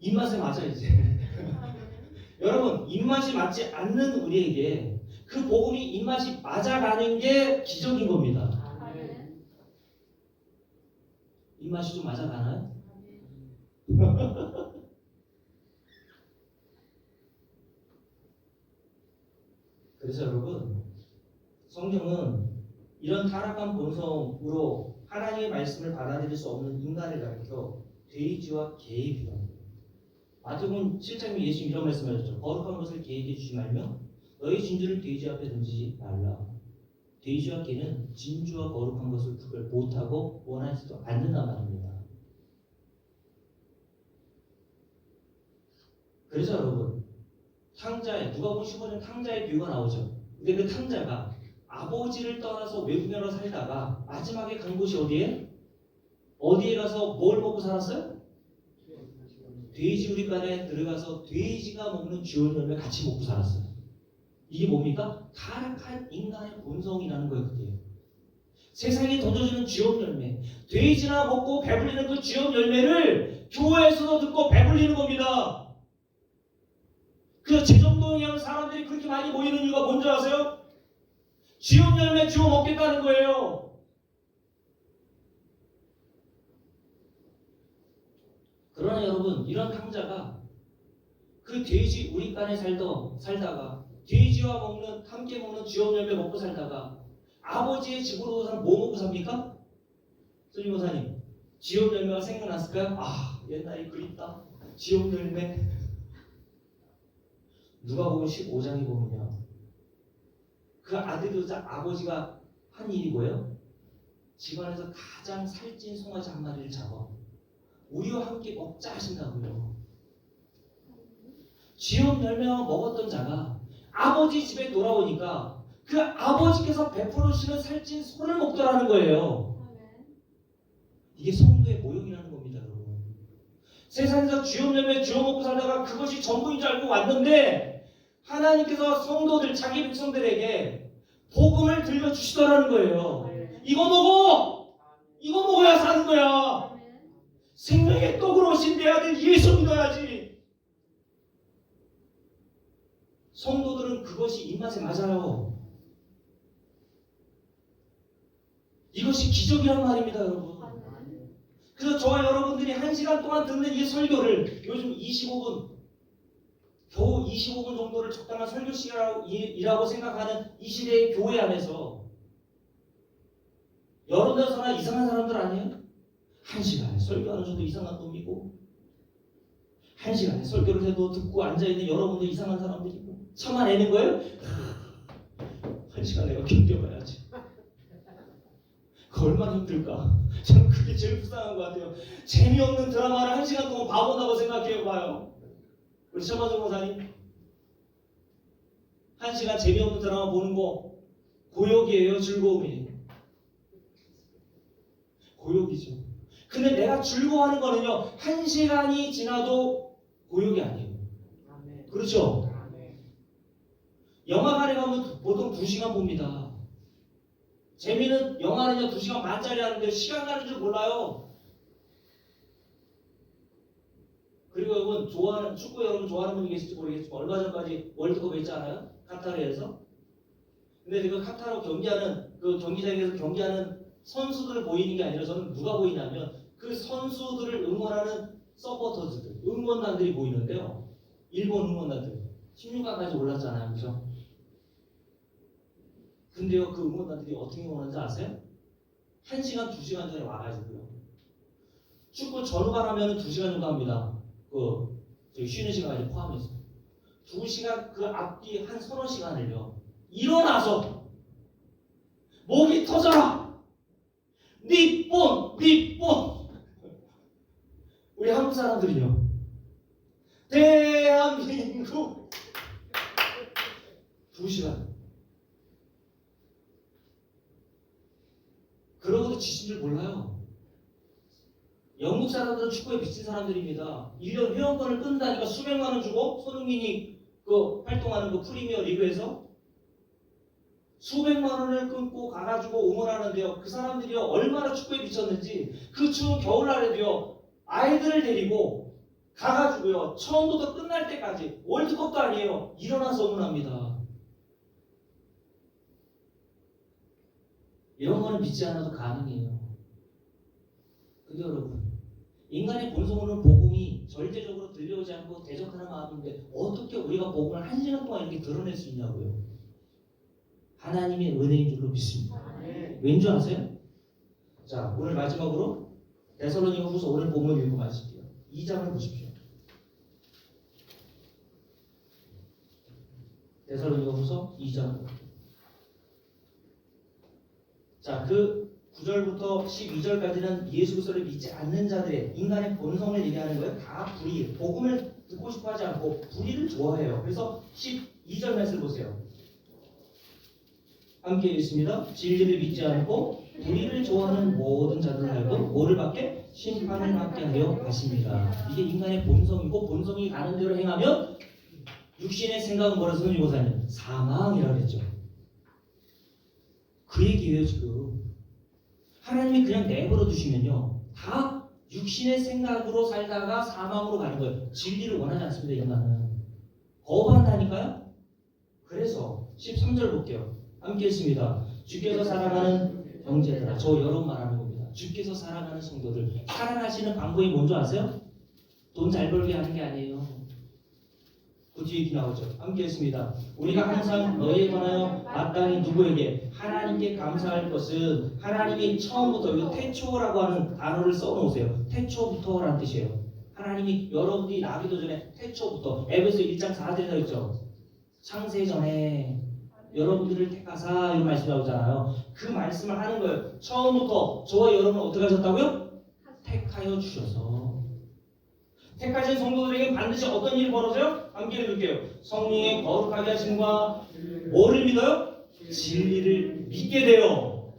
Speaker 2: 입맛에 맞아 이제. 여러분 입맛이 맞지 않는 우리에게 그 복음이 입맛이 맞아가는 게 기적인 겁니다. 입맛이 좀 맞아가나요? 그래서 여러분 성경은 이런 타락한 본성으로 하나님의 말씀을 받아들일 수 없는 인간을 가리켜 돼지와 개에 비유합니다. 마태복음 7장에 예수님 이런 말씀하셨죠. 거룩한 것을 개에게 주지 말며 너희 진주를 돼지 앞에 던지지 말라. 돼지와 개는 진주와 거룩한 것을 구별 못하고 원하지도 않는단 말입니다. 그래서 여러분 탕자에 누가복음 15장 탕자의 비유가 나오죠. 근데 그 탕자가 아버지를 떠나서 외국 나라로 살다가 마지막에 간 곳이 어디에? 어디에 가서 뭘 먹고 살았어요? 돼지 우리간에 들어가서 돼지가 먹는 주원 열매 같이 먹고 살았어요. 이게 뭡니까? 타락한 인간의 본성이라는 거예요. 그게 세상에 던져주는 주원 열매, 돼지나 먹고 배불리는 그 주원 열매를 교회에서도 듣고 배불리는 겁니다. 그 제정동에 하는 사람들이 그렇게 많이 모이는 이유가 뭔지 아세요? 주원 열매 주워 먹겠다는 거예요. 그러나 여러분 이런 탕자가 그 돼지 우리간에 살다가 돼지와 함께 먹는 주원 열매 먹고 살다가 아버지의 집으로 가서 뭐 먹고 삽니까? 손님 목사님 지원 열매가 생각났을까요? 아 옛날이 그립다. 지원 열매. 누가복음 15장에 보면요 그 아들이자 아버지가 한 일이 뭐예요? 집안에서 가장 살찐 송아지 한 마리를 잡아 우리와 함께 먹자 하신다고요. 지원 열매만 먹었던 자가 아버지 집에 돌아오니까 그 아버지께서 베풀으시는 살찐 소를 먹더라는 거예요. 이게 성도의 모형이라는 겁니다, 여러분. 세상에서 지원 열매 주워 먹고 살다가 그것이 전부인 줄 알고 왔는데 하나님께서 성도들, 자기 백성들에게 복음을 들려주시더라는 거예요. 이거 먹어! 이거 먹어야 사는 거야. 생명의 떡으로 오신 내 아들 예수 믿어야지. 성도들은 그것이 입맛에 맞아요. 이것이 기적이란 말입니다, 여러분. 그래서 저와 여러분들이 1시간 동안 듣는 이 설교를 요즘 25분, 겨우 25분 정도를 적당한 설교 시간이라고 생각하는 이 시대의 교회 안에서 여러분들은 이상한 사람들 아니에요? 1시간에 설교하는 저도 이상한 놈이고 한 시간에 설교를 해도 듣고 앉아있는 여러분들 이상한 사람들이고 참아내는 거예요? 한 시간 내가 견뎌봐야지. 그 얼마나 힘들까? 저는 그게 제일 불쌍한 것 같아요. 재미없는 드라마를 한 시간 동안 봐본다고 생각해봐요. 우리 천마정 목사님, 한 시간 재미없는 드라마 보는 거 고역이에요, 즐거움이에요? 고역이죠. 근데 내가 즐거워하는 거는요, 한 시간이 지나도 고역이 아니에요. 그렇죠? 영화관에 가면 보통 2시간 봅니다. 재미는 영화는요 2시간 반짜리 하는데 시간 가는 줄 몰라요. 그리고 여러분 좋아하는 축구 여러분 좋아하는 분이 계실지 모르겠지만 얼마 전까지 월드컵 했지 않아요? 카타르에서. 근데 그 카타르 경기하는 그 경기장에서 경기하는 선수들을 보이는 게 아니라 저는 누가 보이냐면 그 선수들을 응원하는 서포터즈들, 응원단들이 보이는데요. 일본 응원단들 16강까지 올랐잖아요, 그죠? 근데요, 그 응원단들이 어떻게 응원하는지 아세요? 1시간, 2시간 전에 와가지고요. 축구 전후반 하면 2시간 정도 합니다. 쉬는 시간까지 포함해서. 2시간 그 앞뒤 한 서너 시간을요. 일어나서 목이 터져라! 니폰! 우리 한국 사람들이요. 대한민국! 2시간. 그러고도 지친 줄 몰라요. 영국 사람들은 축구에 미친 사람들입니다. 1년 회원권을 끊는다니까 수백만 원 주고 손흥민이 활동하는 그 프리미어 리그에서 수백만 원을 끊고 가가지고 응원하는데요. 그 사람들이요 얼마나 축구에 미쳤는지 그 추운 겨울날에도요 아이들을 데리고 가가지고요 처음부터 끝날 때까지 월드컵도 아니에요. 일어나서 응원합니다. 이런 거는 믿지 않아도 가능해요. 근데 여러분, 인간의 본성으로는 복음이 절대적으로 들려오지 않고 대적하는 마음인데 어떻게 우리가 복음을 1시간 동안 이렇게 드러낼 수 있냐고요. 하나님의 은혜인 줄로 믿습니다. 왠 줄 아세요? 자, 오늘 마지막으로 데살로니가후서 오늘 본문 읽고 마실게요. 2장을 보십시오. 데살로니가후서 2장. 자, 그 9절부터 12절까지는 예수 그리스도를 믿지 않는 자들의 인간의 본성을 얘기하는 거예요. 다 불의, 복음을 듣고 싶어 하지 않고 불의를 좋아해요. 그래서 12절 말씀을 보세요. 함께 읽습니다. 진리를 믿지 않고 불의를 좋아하는 모든 자들을 알고 뭐를 받게? 심판을 받게 하려 하십니다. 이게 인간의 본성이고 본성이 가는 대로 행하면 육신의 생각은 뭐라고 선생님 사망이라고 했죠. 그 얘기예요 지금. 하나님이 그냥 내버려 두시면요 다 육신의 생각으로 살다가 사망으로 가는 거예요. 진리를 원하지 않습니다. 인간은 거부한다니까요. 그래서 13절 볼게요. 함께 읽습니다. 주께서 사랑하는 형제들아, 저 여러분 말하는 겁니다. 주께서 사랑하는 성도들, 사랑하시는 방법이 뭔지 아세요? 돈 잘 벌게 하는 게 아니에요. 그 뒤에 이렇게 나오죠. 함께 했습니다. 우리가 항상 너희에 관하여 마땅히 누구에게 하나님께 감사할 것은 하나님이 처음부터 이 태초라고 하는 단어를 써놓으세요. 태초부터라는 뜻이에요. 하나님이 여러분들이 나기도 전에 태초부터 에베소 1장 4절에 써 있죠. 창세 전에 여러분들을 택하사 이런 말씀이 나오잖아요. 그 말씀을 하는 거예요. 처음부터 저와 여러분을 어떻게 하셨다고요? 택하여 주셔서. 택하신 성도들에게 반드시 어떤 일이 벌어져요? 함께 읽을게요. 성령의 거룩하게 하심과 뭐를 믿어요? 진리를 믿게 돼요.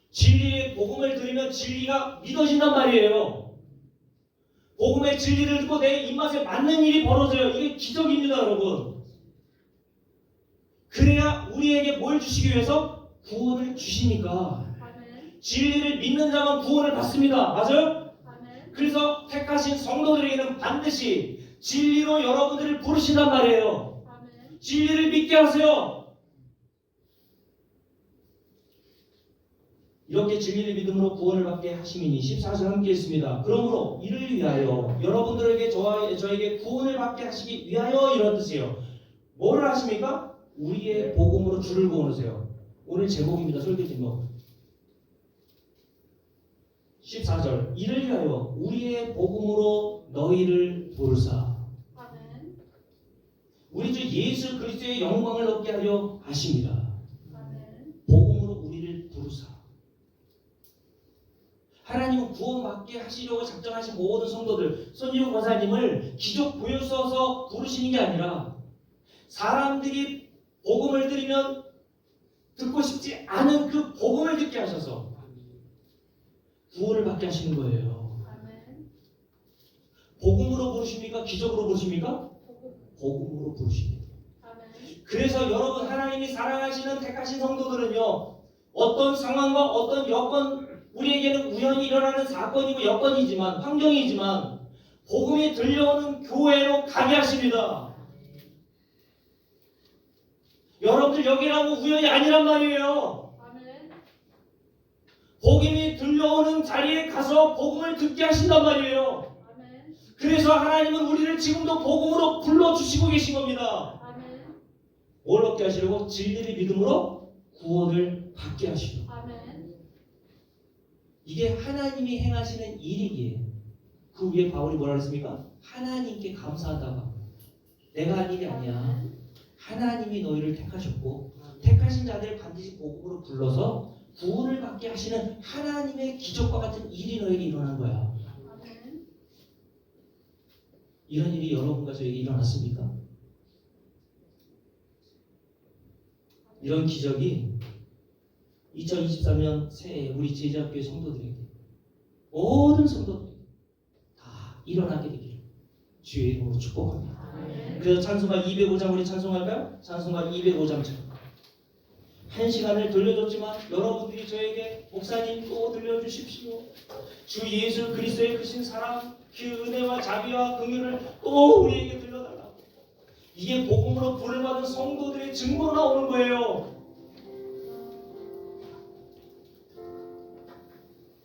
Speaker 2: 진리의 복음을 들으면 진리가 믿어진단 말이에요. 복음의 진리를 듣고 내 입맛에 맞는 일이 벌어져요. 이게 기적입니다, 여러분. 그래야 우리에게 뭘 주시기 위해서? 구원을 주시니까. 진리를 믿는 자만 구원을 받습니다. 맞아요? 그래서 택하신 성도들에게는 반드시 진리로 여러분들을 부르신단 말이에요. 진리를 믿게 하세요. 이렇게 진리를 믿음으로 구원을 받게 하심이니 14절 함께 했습니다. 그러므로 이를 위하여 여러분들에게 저에게 구원을 받게 하시기 위하여 이런 뜻이에요. 뭐를 하십니까? 우리의 복음으로 주를 구원하세요. 오늘 제목입니다. 설교 제목 14절 이를 위하여 우리의 복음으로 너희를 부르사.
Speaker 3: 아멘.
Speaker 2: 우리 주 예수 그리스도의 영광을 얻게 하려 하십니다.
Speaker 3: 아멘.
Speaker 2: 복음으로 우리를 부르사. 하나님은 구원받게 하시려고 작정하신 모든 성도들, 손희우 권사님을 기적 보여주셔서 부르시는 게 아니라 사람들이 복음을 들으면 듣고 싶지 않은 그 복음을 듣게 하셔서 구원을 받게 하시는 거예요.
Speaker 3: 아멘.
Speaker 2: 복음으로 부르십니까? 기적으로 부르십니까? 복음으로 부르십니다.
Speaker 3: 아멘.
Speaker 2: 그래서 여러분, 하나님이 사랑하시는 택하신 성도들은요, 어떤 상황과 어떤 여건, 우리에게는 우연히 일어나는 사건이고 여건이지만, 환경이지만 복음이 들려오는 교회로 가게 하십니다. 여러분들 여기라고 우연이 아니란 말이에요.
Speaker 3: 아멘.
Speaker 2: 복음이 들려오는 자리에 가서 복음을 듣게 하신단 말이에요.
Speaker 3: 아멘.
Speaker 2: 그래서 하나님은 우리를 지금도 복음으로 불러주시고 계신 겁니다.
Speaker 3: 아멘.
Speaker 2: 뭘 얻게 하시려고? 진리의 믿음으로 구원을 받게 하시려고.
Speaker 3: 아멘.
Speaker 2: 이게 하나님이 행하시는 일이기에, 그 위에 바울이 뭐라 그랬습니까? 하나님께 감사하다가, 내가 한 일이 아니야. 하나님이 너희를 택하셨고 택하신 자들을 반드시 복음으로 불러서 구원을 받게 하시는 하나님의 기적과 같은 일이 너에게 일어난 거야.
Speaker 3: 아멘.
Speaker 2: 이런 일이 여러분과 저에게 일어났습니까? 이런 기적이 2023년 새해 우리 제자교회 성도들에게, 모든 성도들에게 다 일어나게 되기를 주의 이름으로 축복합니다. 그래서 찬송가 205장 우리 찬송할까요? 찬송가 205장처럼 한 시간을 돌려줬지만 여러분들이 저에게 목사님 또 들려주십시오. 주 예수 그리스도의 크신 사랑, 그 은혜와 자비와 긍휼을 또 우리에게 들려달라고. 이게 복음으로 부를 받은 성도들의 증거로 나오는 거예요.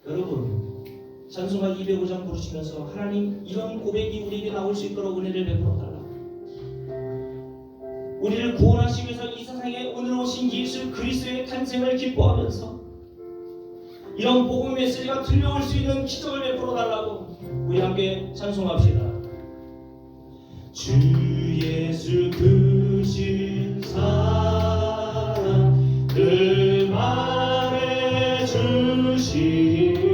Speaker 2: 여러분, 찬송가 205장 부르시면서 하나님, 이런 고백이 우리에게 나올 수 있도록 은혜를 베풀어 달라. 우리를 구원하시기 위해서 이 세상에 오늘 오신 예수 그리스도의 탄생을 기뻐하면서 이런 복음 메시지가 들려올 수 있는 기적을 베풀어 달라고 우리 함께 찬송합시다. 주 예수 크신 사랑 늘 말해 주시오.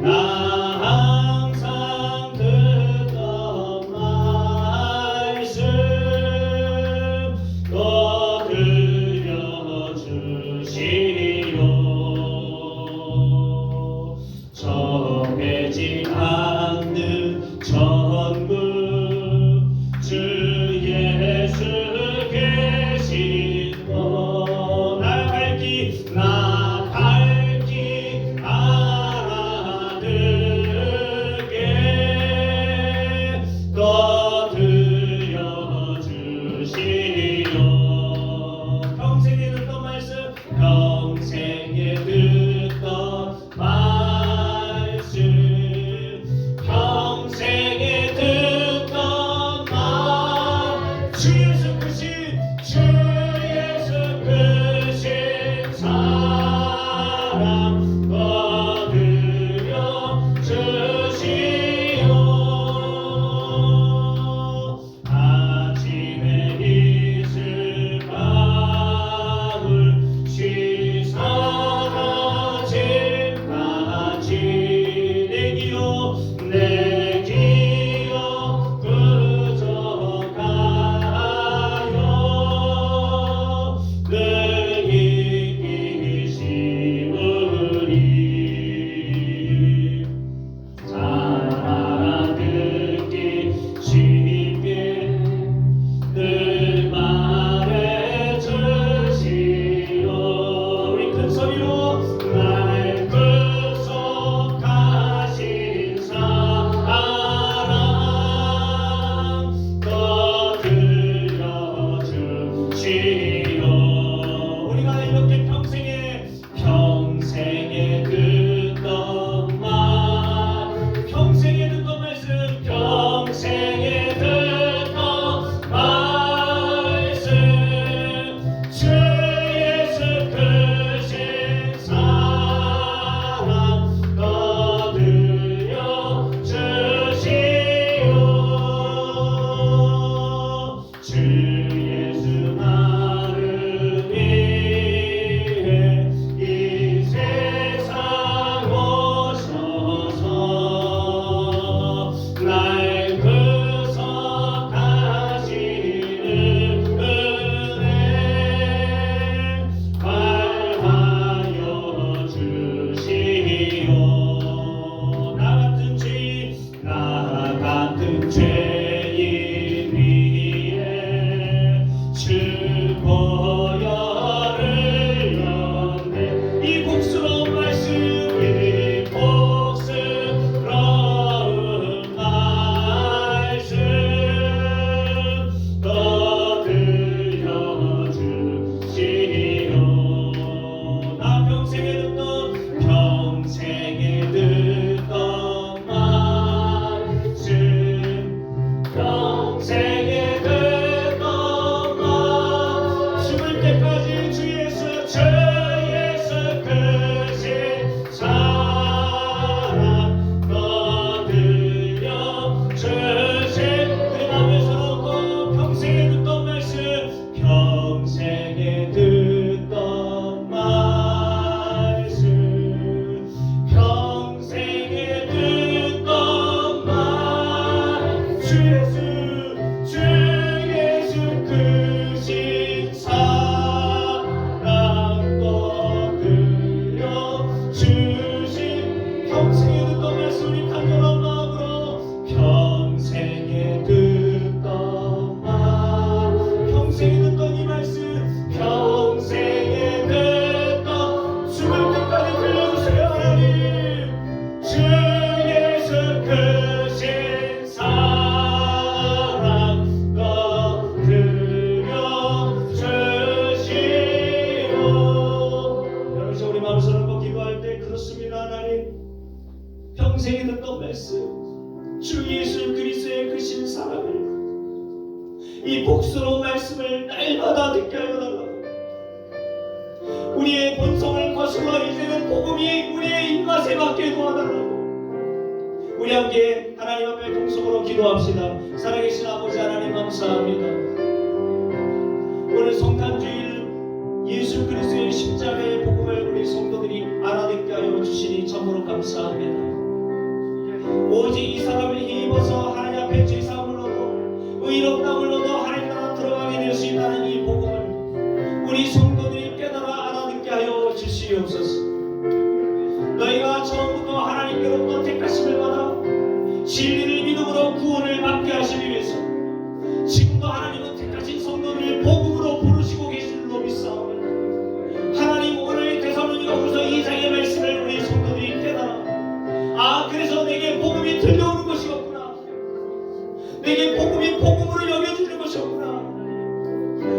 Speaker 2: 나 항상 듣던 말씀 또 들려주시오. 정해진 않는 천국 주 예수 계신 거 나 갈 길 알아듣게 또 들려주시오. 평생에 듣던 말씀, 평생에 듣던 말씀 평생에 듣던 말씀, 주 예수 그리스도의 그 신사랑을, 이 복스러운 말씀을 날마다 듣게 하여 달라고. 우리의 본성을 거스러 이제는 복음이 우리의 입맛에 맞게 도와달라고. 우리 함께 하나님 앞에 동성으로 기도합시다. 살아계신 아버지 하나님 감사합니다. 오늘 성탄주일 예수 그리스도의 십자가의 복음을 우리 성도들이 알아듣게 하여 주시니 참으로 감사합니다. 오직 이 사람을 힘입어서 하나님 앞에 죄사함을 얻어 의롭다함을 얻어 하나님 나라 들어가게 될 수 있다는 이 복음을 우리 성도들이 깨달아 알아듣게 하여 주시옵소서. 너희가 처음부터 하나님께로부터 택하심을 받아 진리를 믿음으로 구원을 받게 하시기 위해서 지금도 하나님은 택하신 성도들을 복음으로 부르시고 계신 줄로 믿사옵니다. 하나님 오늘 데살로니가후서 2장의 말씀을 우리 성도들이 깨달아 그래서 내게 복음이 들려오는 것이었구나, 내게 복음이 복음으로 여겨주는 것이었구나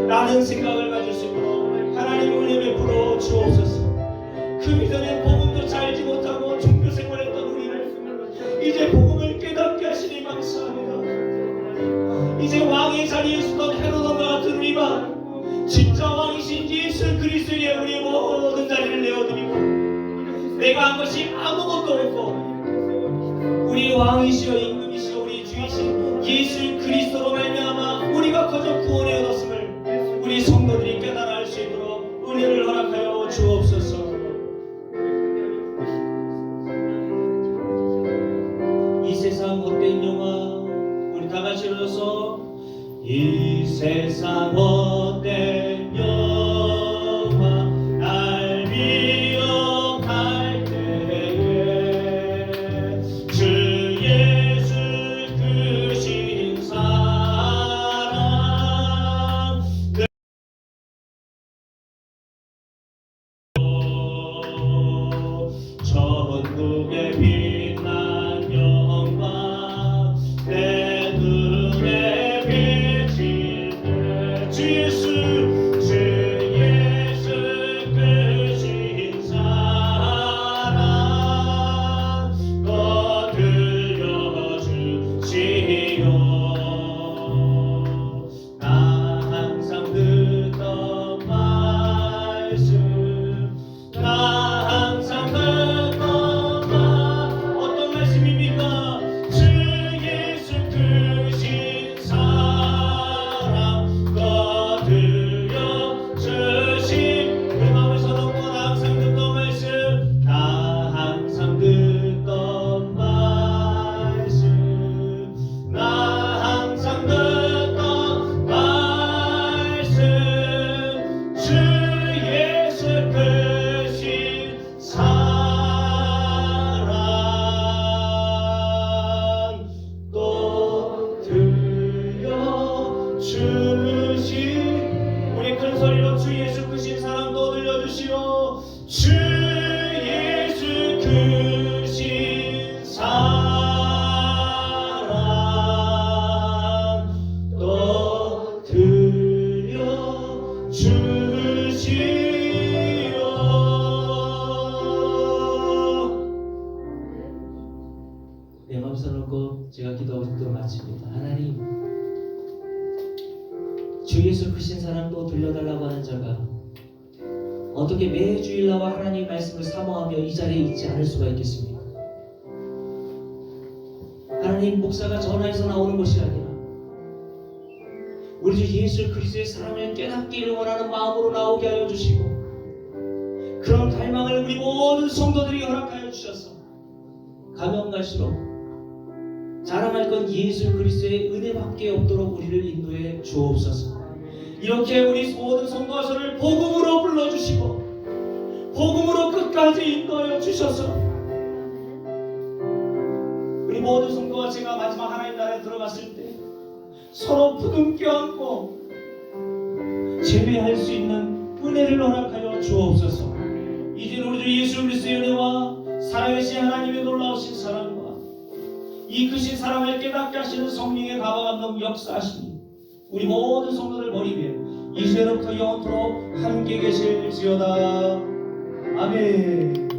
Speaker 2: 라는 생각을 가질 수 있도록 하나님의 은혜 베풀어 주옵소서. 그 이전엔 복음도 알지 못하고 종교 생활했던 우리를 이제 복음을 깨닫게 하시니 감사합니다. 이제 왕의 자리에 서던 헤로돈과 같은 우리가 진짜 왕이신 예수 그리스도의 우리 모든 자리를 내어드리고 내가 한 것이 아무것도 없고 우리 왕이시여 임금이시여 우리 주이신 예수 그리스도로 말미암아 우리가 거저 구원을 얻었음을 우리 성도들이 깨달아 알 수 있도록 은혜를 허락하여 주옵소서. 이 세상 헛된 영화 우리 다같이 일어서 이 세상 헛된 영화 날 미혹할 때에 주 예수 그 신사랑 천국의 빛난 영광 내 눈에 비칠 때 주 예수 그 신사랑 또 들려주시오. 나 항상 듣던 말씀 나 항상 듣던 어떤 말씀입니까? 주 예수 그 신사랑 거들려주신 우리 마음에서 너무 나 항상 듣던 말씀 나 항상 듣던 말씀 나 항상 듣던 말씀 주 예수 그 신사랑 또 들려주시 우리 큰 소리로 주 예수 그 신사랑 또 들려주시오. 주 예수 그 신사랑 또 들려주시오. 내 마음 써놓고 제가 기도하고 싶도록 마칩니다. 하나님, 주 예수 그 신사랑 또 들려달라고 하는 자가 어떻게 매주일 나와 하나님의 말씀을 사모하며 이 자리에 있지 않을 수가 있겠습니까? 하나님, 목사가 전화해서 나오는 것이 아니라 우리 주 예수 그리스도의 사랑을 깨닫기를 원하는 마음으로 나오게 하여 주시고 그런 갈망을 우리 모든 성도들이 허락하여 주셔서 가면 갈수록 자랑할 건 예수 그리스도의 은혜밖에 없도록 우리를 인도해 주옵소서. 이렇게 우리 모든 성도가 저를 복음으로 불러주시고 복음으로 끝까지 인도하여 주셔서 우리 모든 성도가 제가 마지막 하나님 나라에 들어갔을 때 서로 부둥켜 안고 재회할 수 있는 은혜를 허락하여 주옵소서. 이제 우리 주 예수 그리스도의 은혜와 살아계신 하나님의 놀라우신 사랑과 이 크신 사랑을 깨닫게 하시는 성령의 감화감동 역사하시니 우리 모든 성도들 머리 위에 이제로부터 영원토록 함께 계실지어다. 아멘.